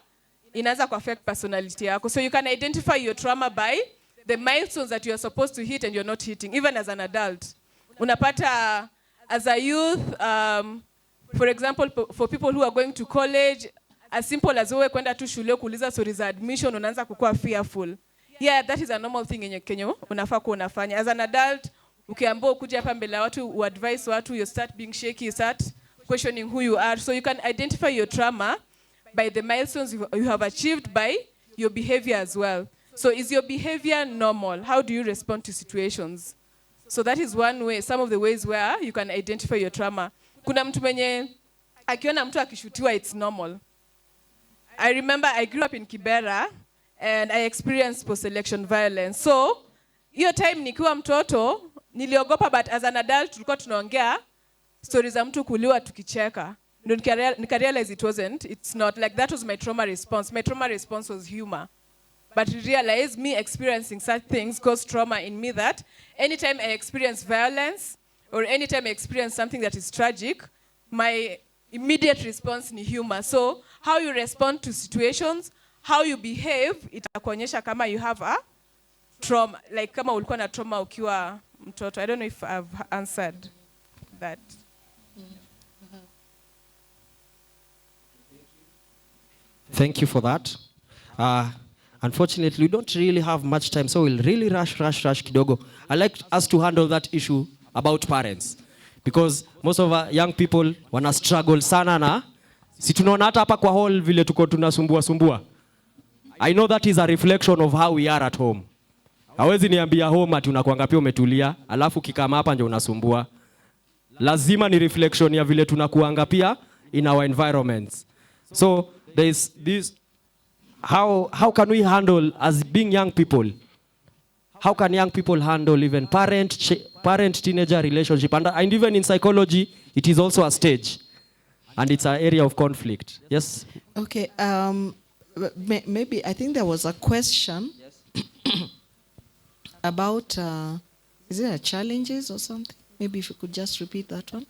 inaanza ku affect personality yako. So you can identify your trauma by the milestones that you're supposed to hit and you're not hitting, even as an adult. Unapata as a youth, for example, for people who are going to college, as simple as wewe kwenda tu shule kuuliza stories za admission, unaanza kukua fearful. Yeah, that is a normal thing in Kenya. Unafaa kuwa unafanya. As an adult, ukiambiwa kuja hapa mbele ya watu, uadvise watu, you start being shaky, you start questioning who you are. So you can identify your trauma by the milestones you have achieved, by your behavior as well. So is your behavior normal? How do you respond to situations? So that is one way, some of the ways where you can identify your trauma. Kuna mtu mwenye akiona mtu akishutiwa, it's normal. I remember I grew up in Kibera and I experienced post-election violence. So hiyo time nikiwa mtoto niliogopa, but as an adult tulikuwa tunaongea stories za mtu kuliwa tukicheka. Nika realize it's not like that. Was my trauma response. My trauma response was humor. but realize me experiencing such things cause trauma in me that anytime I experience violence or anytime I experience something that is tragic, my immediate response ni humor. So how you respond to situations, how you behave, itakuonyesha kama you have a trauma, like kama ulikuwa na trauma ukiwa mtoto. I don't know if I've answered that.
Thank you for that. Unfortunately, we don't really have much time, so we'll really rush kidogo. I'd like us to handle that issue about parents. Because most of our young people wana struggle sana na si tunaona hata hapa kwa hall vile tuko tunasumbua. I know that is a reflection of how we are at home. Hawezi niambia home ati unakuanga pia umetulia, alafu kikama hapa ndio unasumbua. Lazima ni reflection ya vile tunakuanga pia in our environments. So there is this, how can we handle as being young people? How can young people handle even parent-teenager relationship? And even in psychology, it is also a stage. And it's an area of conflict. Yes?
Okay. Maybe, I think there was a question about, is it a challenges or something? Maybe if you could just repeat that one.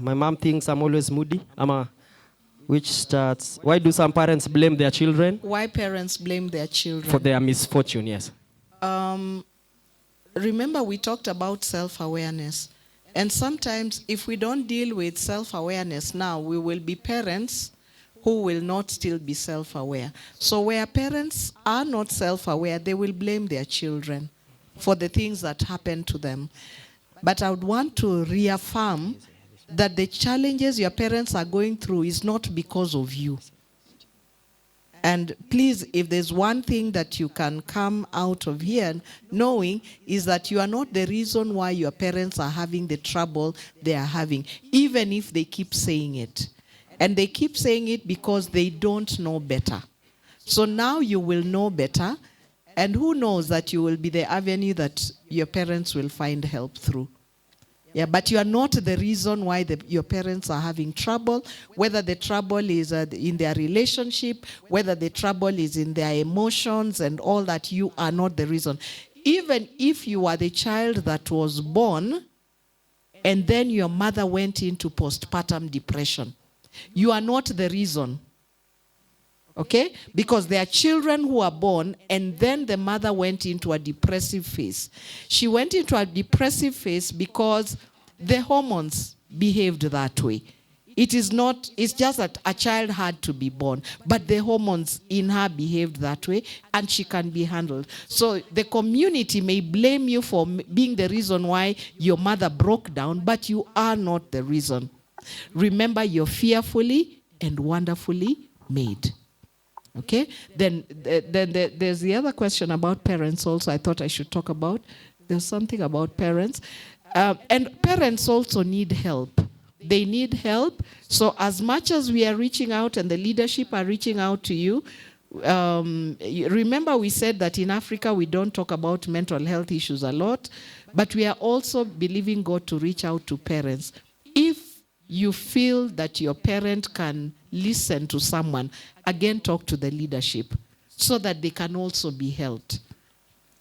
My mom thinks I'm always moody. Which starts, why do some parents blame their children?
Why parents blame their children?
For their misfortune, yes.
Remember we talked about self-awareness. And sometimes if we don't deal with self-awareness now, we will be parents who will not still be self-aware. So where parents are not self-aware, they will blame their children for the things that happen to them. But I would want to reaffirm that the challenges your parents are going through is not because of you. And please, if there's one thing that you can come out of here knowing is that you are not the reason why your parents are having the trouble they are having, even if they keep saying it. And they keep saying it because they don't know better. So now you will know better, and who knows that you will be the avenue that your parents will find help through. Yeah, but you are not the reason why your parents are having trouble, whether the trouble is in their relationship, whether the trouble is in their emotions and all that, you are not the reason. Even if you are the child that was born and then your mother went into postpartum depression, you are not the reason. Okay? Because there are children who are born and then the mother went into a depressive phase. She went into a depressive phase because the hormones behaved that way. It's just that a child had to be born, but the hormones in her behaved that way and she can be handled. So the community may blame you for being the reason why your mother broke down, but you are not the reason. Remember, you're fearfully and wonderfully made. Okay? Then there's the other question about parents also I thought I should talk about. There's something about parents. And parents also need help. They need help. So as much as we are reaching out and the leadership are reaching out to you, remember we said that in Africa we don't talk about mental health issues a lot, but we are also believing God to reach out to parents. If you feel that your parent can listen to someone, again, talk to the leadership so that they can also be helped.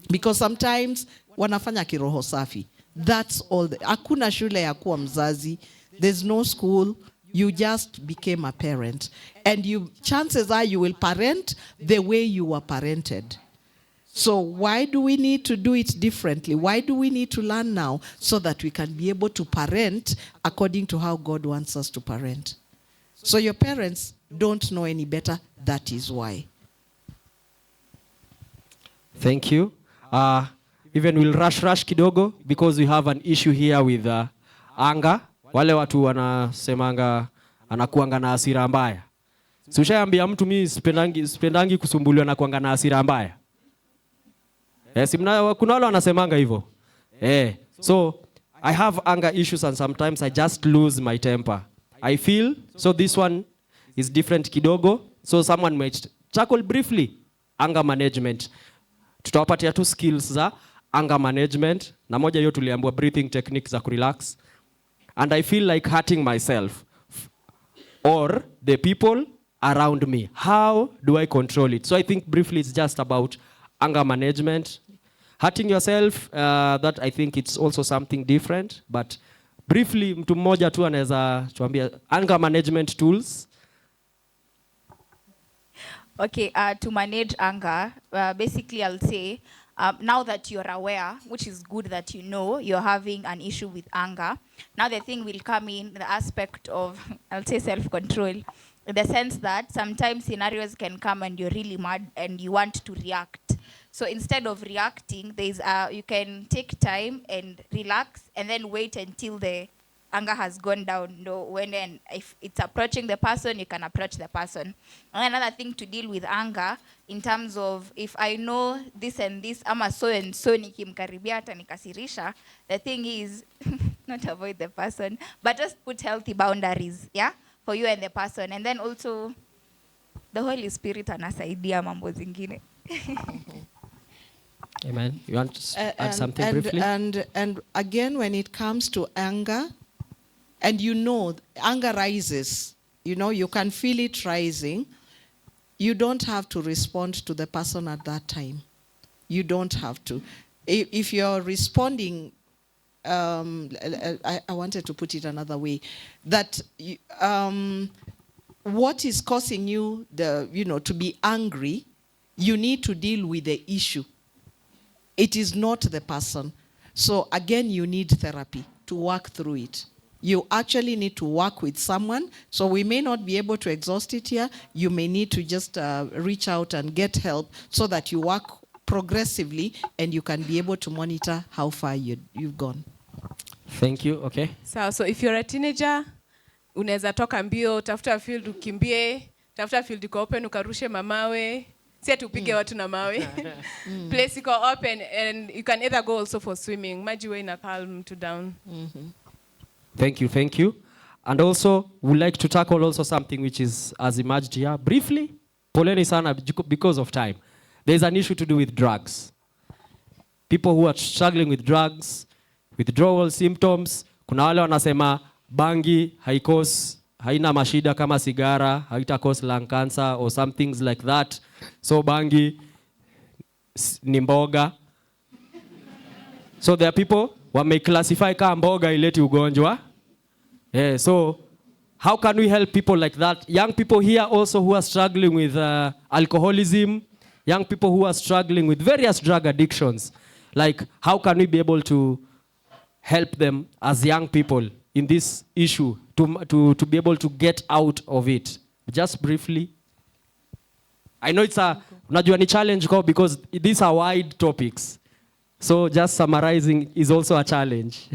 Because sometimes wanafanya kiroho safi. That's all. Hakuna shule ya kuwa mzazi. There's no school. You just became a parent. And chances are you will parent the way you were parented. So why do we need to do it differently? Why do we need to learn now so that we can be able to parent according to how God wants us to parent? So your parents don't know any better. That is why.
Thank you. Even we'll rush kidogo because we have an issue here with anger. Wale watu wanasemanga anakuanga na hasira mbaya. Si ushaambia mtu mimi sipendangi kusumbuliwa na kuanga na hasira mbaya. Kuna wale wanasemanga hivyo. So I have anger issues and sometimes I just lose my temper. I feel, so this one is different kidogo. So someone might tackle briefly anger management. Tutawapatia tu skills za anger management. Na moja hiyo tuliambiwa breathing techniques za kurelax. And I feel like hurting myself or the people around me. How do I control it? So I think briefly it's just about anger management. Hurting yourself, that I think it's also something different. But briefly, mtu mmoja tu anaweza tuambia anger management tools.
Okay, to manage anger, basically I'll say, now that you're aware, which is good that you know you're having an issue with anger, now the thing will come in the aspect of, I'll say self-control, in the sense that sometimes scenarios can come and you're really mad and you want to react. So instead of reacting, you can take time and relax and then wait until the anger has gone down. No, if it's approaching the person, you can approach the person. And another thing to deal with anger, in terms of if I know this and this, ama so and so nikimkaribia hata nikasirisha, the thing is, not avoid the person, but just put healthy boundaries, yeah, for you and the person. And then also, the Holy Spirit anasaidia mambo zingine.
Amen. You want to add something briefly?
And again, when it comes to anger, and you know, anger rises, you know, you can feel it rising. You don't have to respond to the person at that time. You don't have to. If you're responding, I wanted to put it another way, that what is causing you to be angry, you need to deal with the issue. It is not the person. So again, you need therapy to work through it. You actually need to work with someone. So we may not be able to exhaust it here. You may need to just reach out and get help so that you work progressively and you can be able to monitor how far you've gone.
Thank you. Okay.
So if you're a teenager, unaweza toka mbio, tafuta field ukimbie, tafuta field iko open ukarushe mamawe. Si ati upige watu na mawe. Place iko open and you can either go also for swimming. Maji we ina calm to down.
Thank you. And also, we'd like to tackle also something which is as emerged here. Briefly, poleni sana because of time. There's an issue to do with drugs. People who are struggling with drugs, withdrawal symptoms, kuna wale wanasema bangi haina mashida kama sigara, haita cause lung cancer or some things like that. So bangi ni mboga. So there are people wame classify kama mboga ileti ugonjwa. Yeah, so how can we help people like that? Young people here also who are struggling with alcoholism, young people who are struggling with various drug addictions. Like, how can we be able to help them as young people in this issue to be able to get out of it? Just briefly. I know it's unajua ni challenge because these are wide topics. So just summarizing is also a challenge.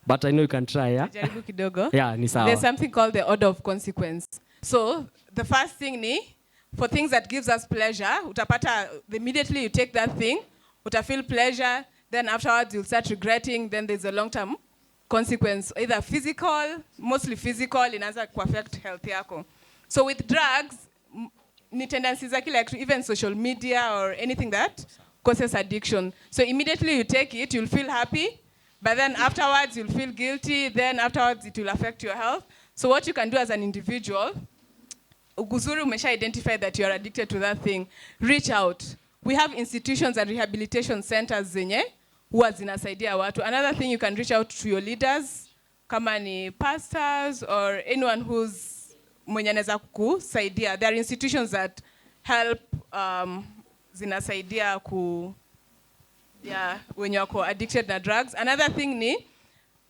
But I know you can try, yeah?
Jaribu kidogo.
Yeah, ni sawa.
There's something called the order of consequence. So the first thing for things that gives us pleasure, utapata immediately you take that thing, utafeel pleasure, then afterwards you'll start regretting, then there's a long-term consequence, either physical, mostly physical, inaanza kuaffect health yako. So with drugs, ni tendencies like even social media or anything that causes addiction. So immediately you take it, you'll feel happy, but then afterwards you'll feel guilty, then afterwards it will affect your health. So what you can do as an individual, uguzuri umesha identify that you are addicted to that thing, reach out. We have institutions and rehabilitation centers zenye huwa zinasaidia watu. Another thing, you can reach out to your leaders, kama ni pastors or anyone who's mwenye anaweza kusaidia. There are institutions that help zinasaidia when you're addicted na drugs. Another thing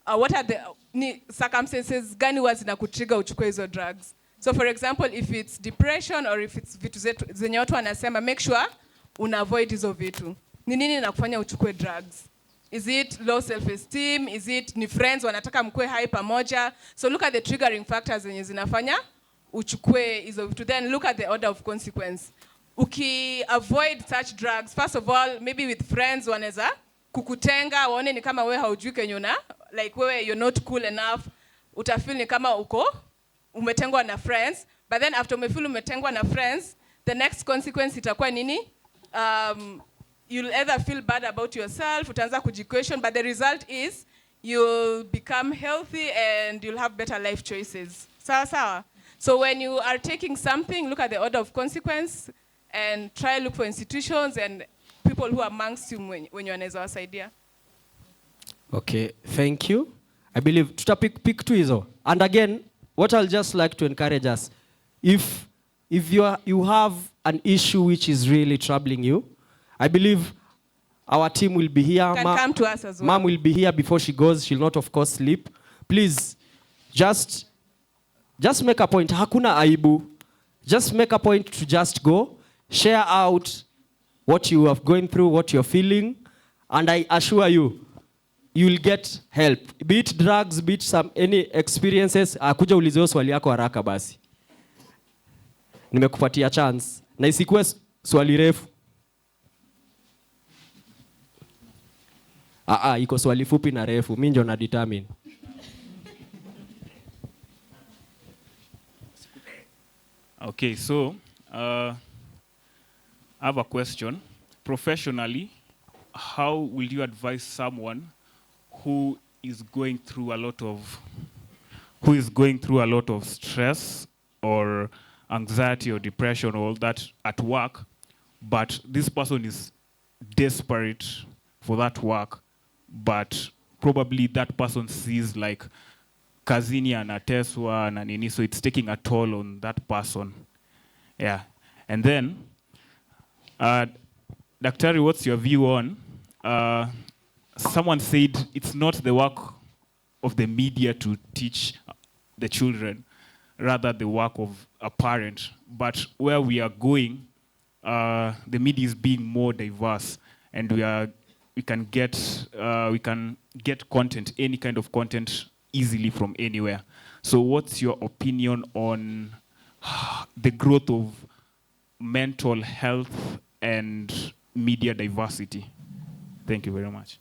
what are the circumstances gani huwa zinakutrigger uchukue hizo drugs. So for example, if it's depression or if it's vitu zenye watu wanasema, make sure una avoid hizo vitu. Ni nini inakufanya uchukue drugs? Is it low self-esteem? Is it ni friends wanataka mkue high pamoja? So look at the triggering factors zenye zinafanya uchukue hizo vitu. Then look at the order of consequence. Avoid such drugs, first of all, maybe with friends wanaweza kukutenga, waone ni kama wewe haujui kenye like wewe you're not cool enough. Utafeel ni kama umetengwa na friends, but then after umefeel umetengwa na friends, the next consequence itakuwa nini? You'll either feel bad about yourself, utaanza kujiquestion, but the result is you'll become healthy and you'll have better life choices. Sawa sawa. So when you are taking something, look at the order of consequence and try look for institutions and people who are amongst you when you wanaweza wasaidia.
Okay, thank you. I believe pick two hizo. And again, what I'll just like to encourage us, if you have an issue which is really troubling you, I believe our team will be here.
Can come to us as well.
Mom will be here before she goes. She'll not, of course, sleep. Please, just make a point. Hakuna aibu. Just make a point to just go, share out what you are going through, what you're feeling, and I assure you, you'll get help. Be it drugs, be it any experiences, akuja ulizeo swali yako haraka basi. Nimekupatia chance. Na isikuwe swali refu. Iko swali fupi na refu. Mimi ndio na determine.
Okay, so I have a question. Professionally, how will you advise someone who is going through a lot of stress or anxiety or depression or all that at work, but this person is desperate for that work, but probably that person sees like kazini anateswa na nini, so it's taking a toll on that person. Yeah. And then, Daktari, what's your view on, someone said it's not the work of the media to teach the children, rather the work of a parent. But where we are going, the media is being more diverse, and we can get content, any kind of content, easily from anywhere. So what's your opinion on the growth of mental health and media diversity? Thank you very much.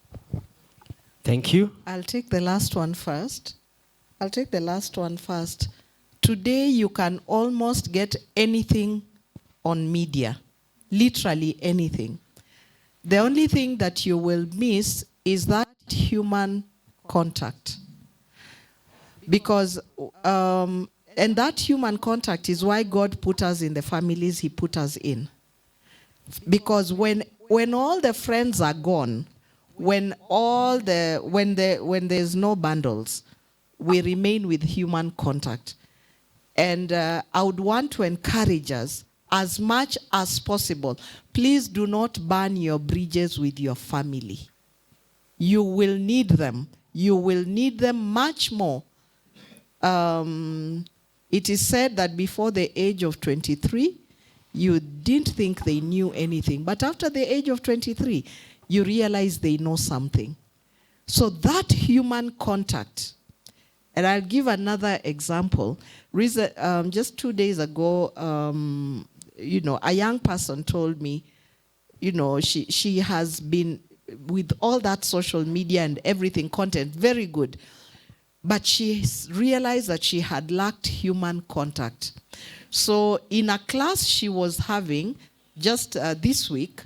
Thank you.
I'll take the last one first. Today, you can almost get anything on media, literally anything. The only thing that you will miss is that human contact. Because, and that human contact is why God put us in the families he put us in. Because when all the friends are gone, when there's no bundles, we remain with human contact. And I would want to encourage us as much as possible. Please do not burn your bridges with your family. You will need them. You will need them much more. It is said that before the age of 23, you didn't think they knew anything. But after the age of 23, you realize they know something. So that human contact, and I'll give another example. Just 2 days ago, a young person told me, she has been with all that social media and everything, content, very good. But she realized that she had lacked human contact. So in a class she was having just this week,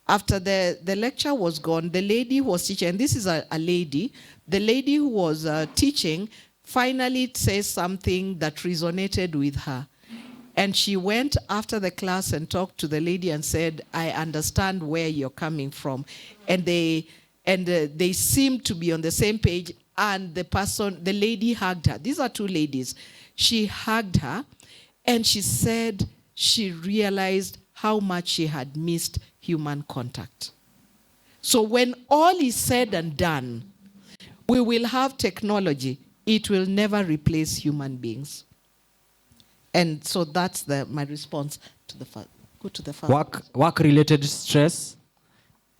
after the lecture was gone, the lady who was teaching, and this is a lady, the lady who was teaching finally says something that resonated with her. And she went after the class and talked to the lady and said, I understand where you're coming from. And they seemed to be on the same page. And the lady hugged her. These are two ladies. She hugged her, and she said she realized how much she had missed human contact. So when all is said and done, we will have technology. It will never replace human beings. And so that's my response to the first. Go to the first.
Work-related stress.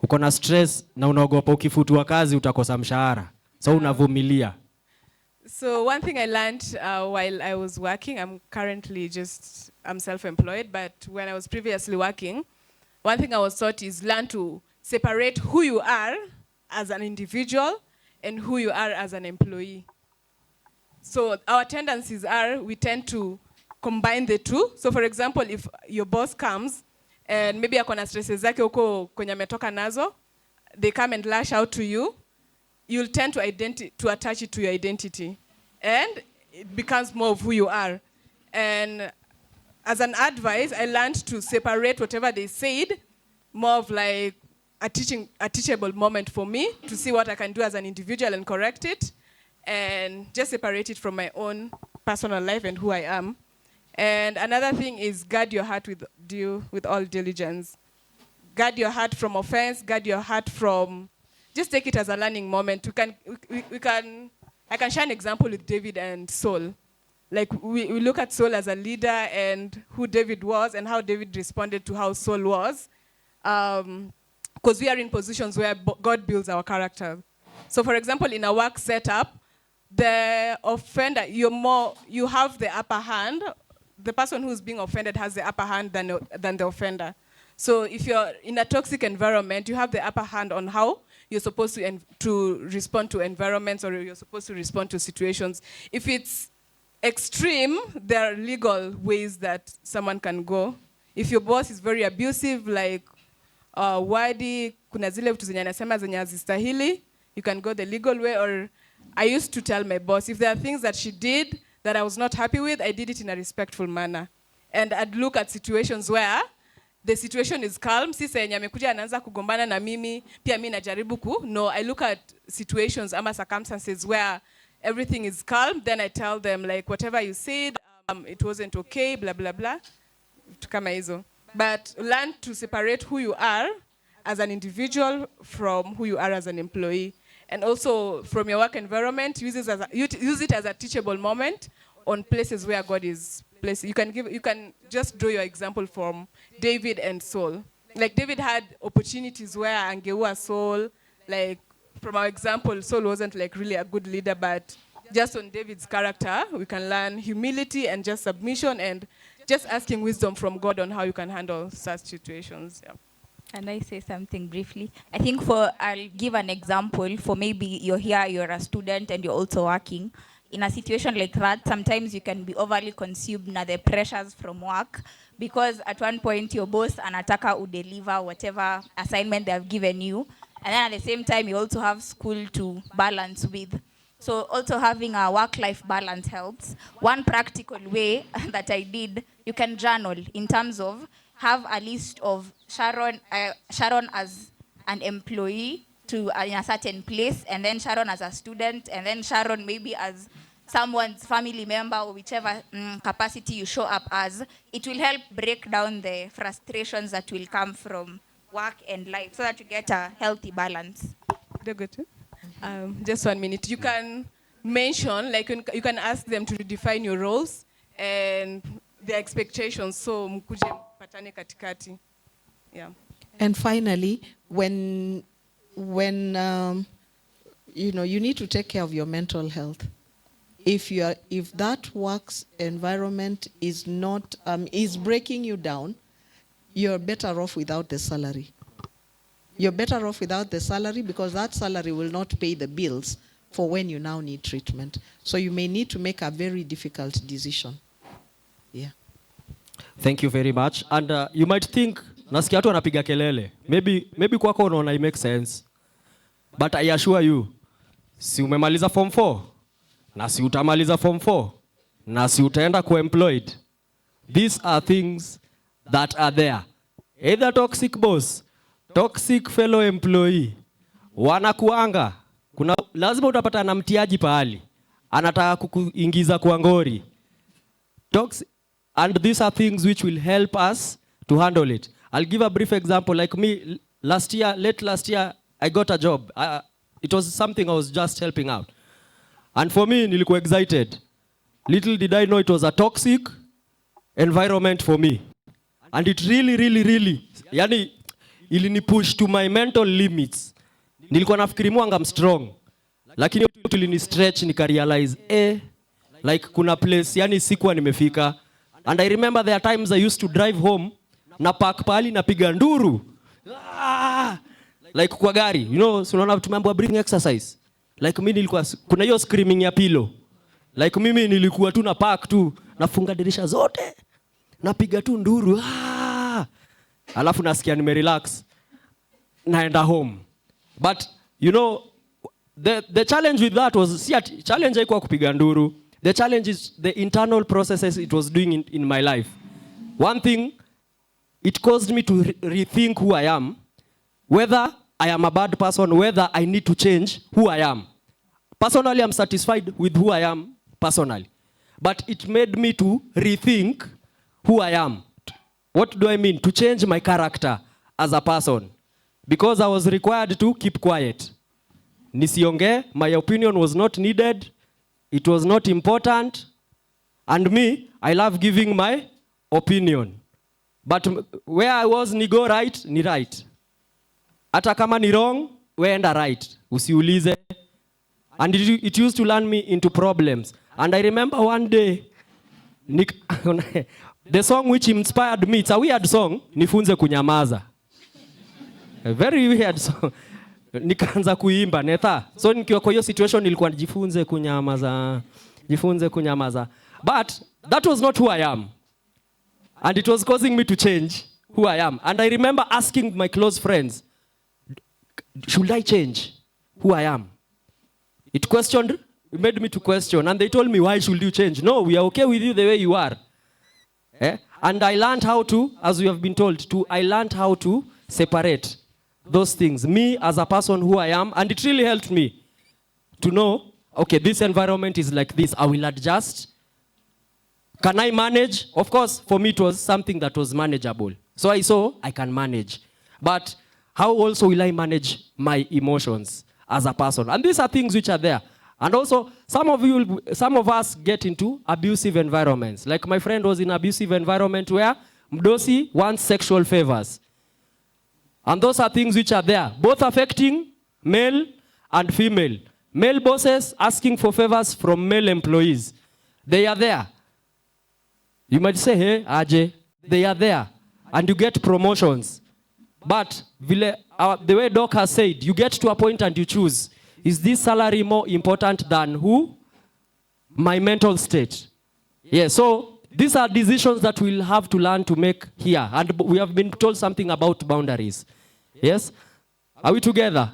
Uko na stress na unaogopa ukifutwa kazi utakosa mshahara. So unavumilia.
So one thing I learned while I was working, I'm self-employed, but when I was previously working, one thing I was taught is learn to separate who you are as an individual and who you are as an employee. So our tendencies are, we tend to combine the two. So for example, if your boss comes and maybe akona stresses zake huko kwenye ametoka nazo, they come and lash out to you, you'll tend to attach it to your identity. And it becomes more of who you are. And as an advice, I learned to separate whatever they said, more of like a teachable moment for me to see what I can do as an individual and correct it, and just separate it from my own personal life and who I am. And another thing is guard your heart with all diligence. Guard your heart from offense, guard your heart from, just take it as a learning moment. I can share an example with David and Saul. Like we look at Saul as a leader and who David was and how David responded to how Saul was. Because we are in positions where God builds our character. So for example, in a work setup, the offender, you have the upper hand. The person who's being offended has the upper hand than the offender. So if you're in a toxic environment, you have the upper hand on how you're supposed to respond to environments, or you're supposed to respond to situations. If it's extreme, there are legal ways that someone can go. If your boss is very abusive, like wadi, kuna zile vitu zenye anasema zenye hazistahili, you can go the legal way. Or I used to tell my boss, if there are things that she did that I was not happy with, I did it in a respectful manner. And I'd look at situations where the situation is calm. Si yenye amekuja anaanza kugombana na mimi, pia mimi najaribu no, I look at situations ama circumstances where everything is calm, then I tell them like whatever you said, it wasn't okay, blah blah blah. Kama hizo. But learn to separate who you are as an individual from who you are as an employee. And also from your work environment, use it as a teachable moment on places where God is placed. You can just draw your example from David and Saul. Like David had opportunities where angeua Saul. Like from our example, Saul wasn't like really a good leader, but just on David's character, we can learn humility and just submission and just asking wisdom from God on how you can handle such situations. Yeah.
Can I say something briefly? I think I'll give an example for maybe you're here, you're a student and you're also working. In a situation like that, sometimes you can be overly consumed by the pressures from work, because at one point your boss anataka deliver whatever assignment they have given you. And then at the same time, you also have school to balance with. So also having a work-life balance helps. One practical way that I did, you can journal in terms of have a list of Sharon as an employee in a certain place, and then Sharon as a student, and then Sharon maybe as someone's family member, or whichever capacity you show up as. It will help break down the frustrations that will come from work and life, so that you get a healthy balance.
Just 1 minute. You can mention, like you can ask them to redefine your roles and their expectations. So mkuje patane katikati. Yeah.
And finally, when you need to take care of your mental health. If that works environment is not is breaking you down, you're better off without the salary. You're better off without the salary, because that salary will not pay the bills for when you now need treatment. So you may need to make a very difficult decision. Yeah.
Thank you very much. And you might think, nasikia watu wanapiga kelele. Maybe kwako unaona it makes sense. But I assure you, si umemaliza form 4, na si utamaliza form 4, na si utaenda employed. These are things that are there. Either toxic boss, toxic fellow employee, wanakuanga. Lazima utapata na mtiaji pahali anataka kukuingiza kwa ngori. And these are things which will help us to handle it. I'll give a brief example. Like me, late last year, I got a job. It was something I was just helping out. And for me, nilikuwa excited. Little did I know it was a toxic environment for me. And it really, yani, ilini push to my mental limits. Nilikuwa nafikiri mwanga I'm strong. Lakini ilini stretch nikarealize, like kuna place, yani sikuwa nimefika. And I remember there are times I used to drive home, na park pali na piga nduru. Like kwa gari, unaona tumeambiwa bring exercise. Like mimi nilikuwa kuna hiyo screaming ya pillow. Like mimi nilikuwa tu na park tu, nafunga dirisha zote, napiga tu nduru. Alafu nasikia nimerelax, naenda home. But the challenge with that was, challenge haikuwa kupiga nduru, The challenge is the internal processes it was doing in my life. One thing, it caused me to rethink who I am, whether I am a bad person, whether I need to change who I am. Personally, I'm satisfied with who I am personally. But it made me to rethink who I am. What do I mean? To change my character as a person. Because I was required to keep quiet. Nisionge, my opinion was not needed. It was not important. And me, I love giving my opinion. But where I was, ni go right, ni right. Hata kama ni wrong, weenda right. Usiulize. And it used to land me into problems. And I remember one day, the song which inspired me, it's a weird song, Nifunze Kunyamaza. A very weird song. Nikaanza kuimba, netha. So nikiwa kwa hiyo situation nilikuwa jifunze kunyamaza. Jifunze kunyamaza. But that was not who I am. And it was causing me to change who I am. And I remember asking my close friends, should I change who I am? It made me to question. And they told me, why should you change? No, we are okay with you the way you are. And I learned how to, as we have been told, I learned how to separate those things. Me as a person who I am. And it really helped me to know, okay, this environment is like this. I will adjust. Can I manage? Of course, for me it was something that was manageable. So I saw I can manage. But how also will I manage my emotions as a person? And these are things which are there. And also, some of us get into abusive environments. Like my friend was in an abusive environment where mdosi wants sexual favors. And those are things which are there, both affecting male and female. Male bosses asking for favors from male employees. They are there. You might say, hey, Aje, they are there. And you get promotions. But the way Doc has said, you get to a point and you choose. Is this salary more important than who? My mental state. Yeah, so these are decisions that we'll have to learn to make here. And we have been told something about boundaries. Yes? Are we together?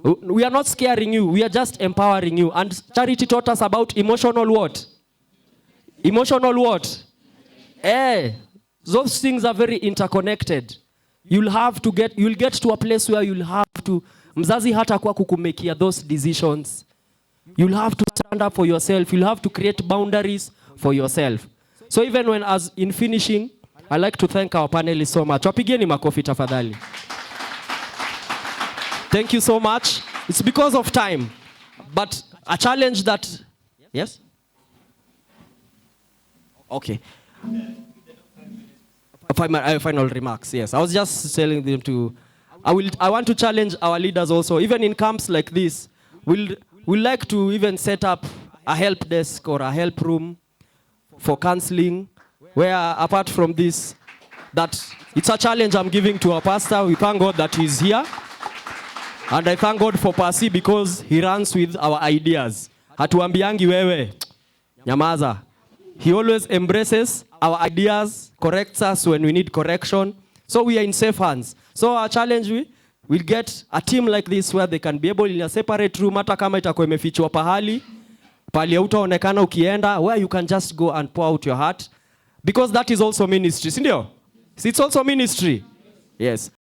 We are not scaring you. We are just empowering you. And Charity taught us about emotional what? Emotional what? Those things are very interconnected. You'll get to a place where you'll have to, mzazi hata kwa kukumekia those decisions. You'll have to stand up for yourself. You'll have to create boundaries for yourself. So even when, as in finishing, I like to thank our panelists so much. Wapigeni makofi tafadhali. Thank you so much. It's because of time. But a challenge that, yes? Okay. Final remarks, yes. I was just telling them to, I want to challenge our leaders also. Even in camps like this, we'll like to even set up a help desk or a help room for counseling, where apart from this, that it's a challenge I'm giving to our pastor. We thank God that he's here. And I thank God for Pasi because he runs with our ideas. Hatuambiangi wewe, nyamaza. He always embraces our ideas, corrects us when we need correction. So we are in safe hands. So our challenge, we'll get a team like this where they can be able in a separate room, hata kama itakuwa imefichwa pahali hautaonekana ukienda, where you can just go and pour out your heart. Because that is also ministry, sindio? It's also ministry. Yes.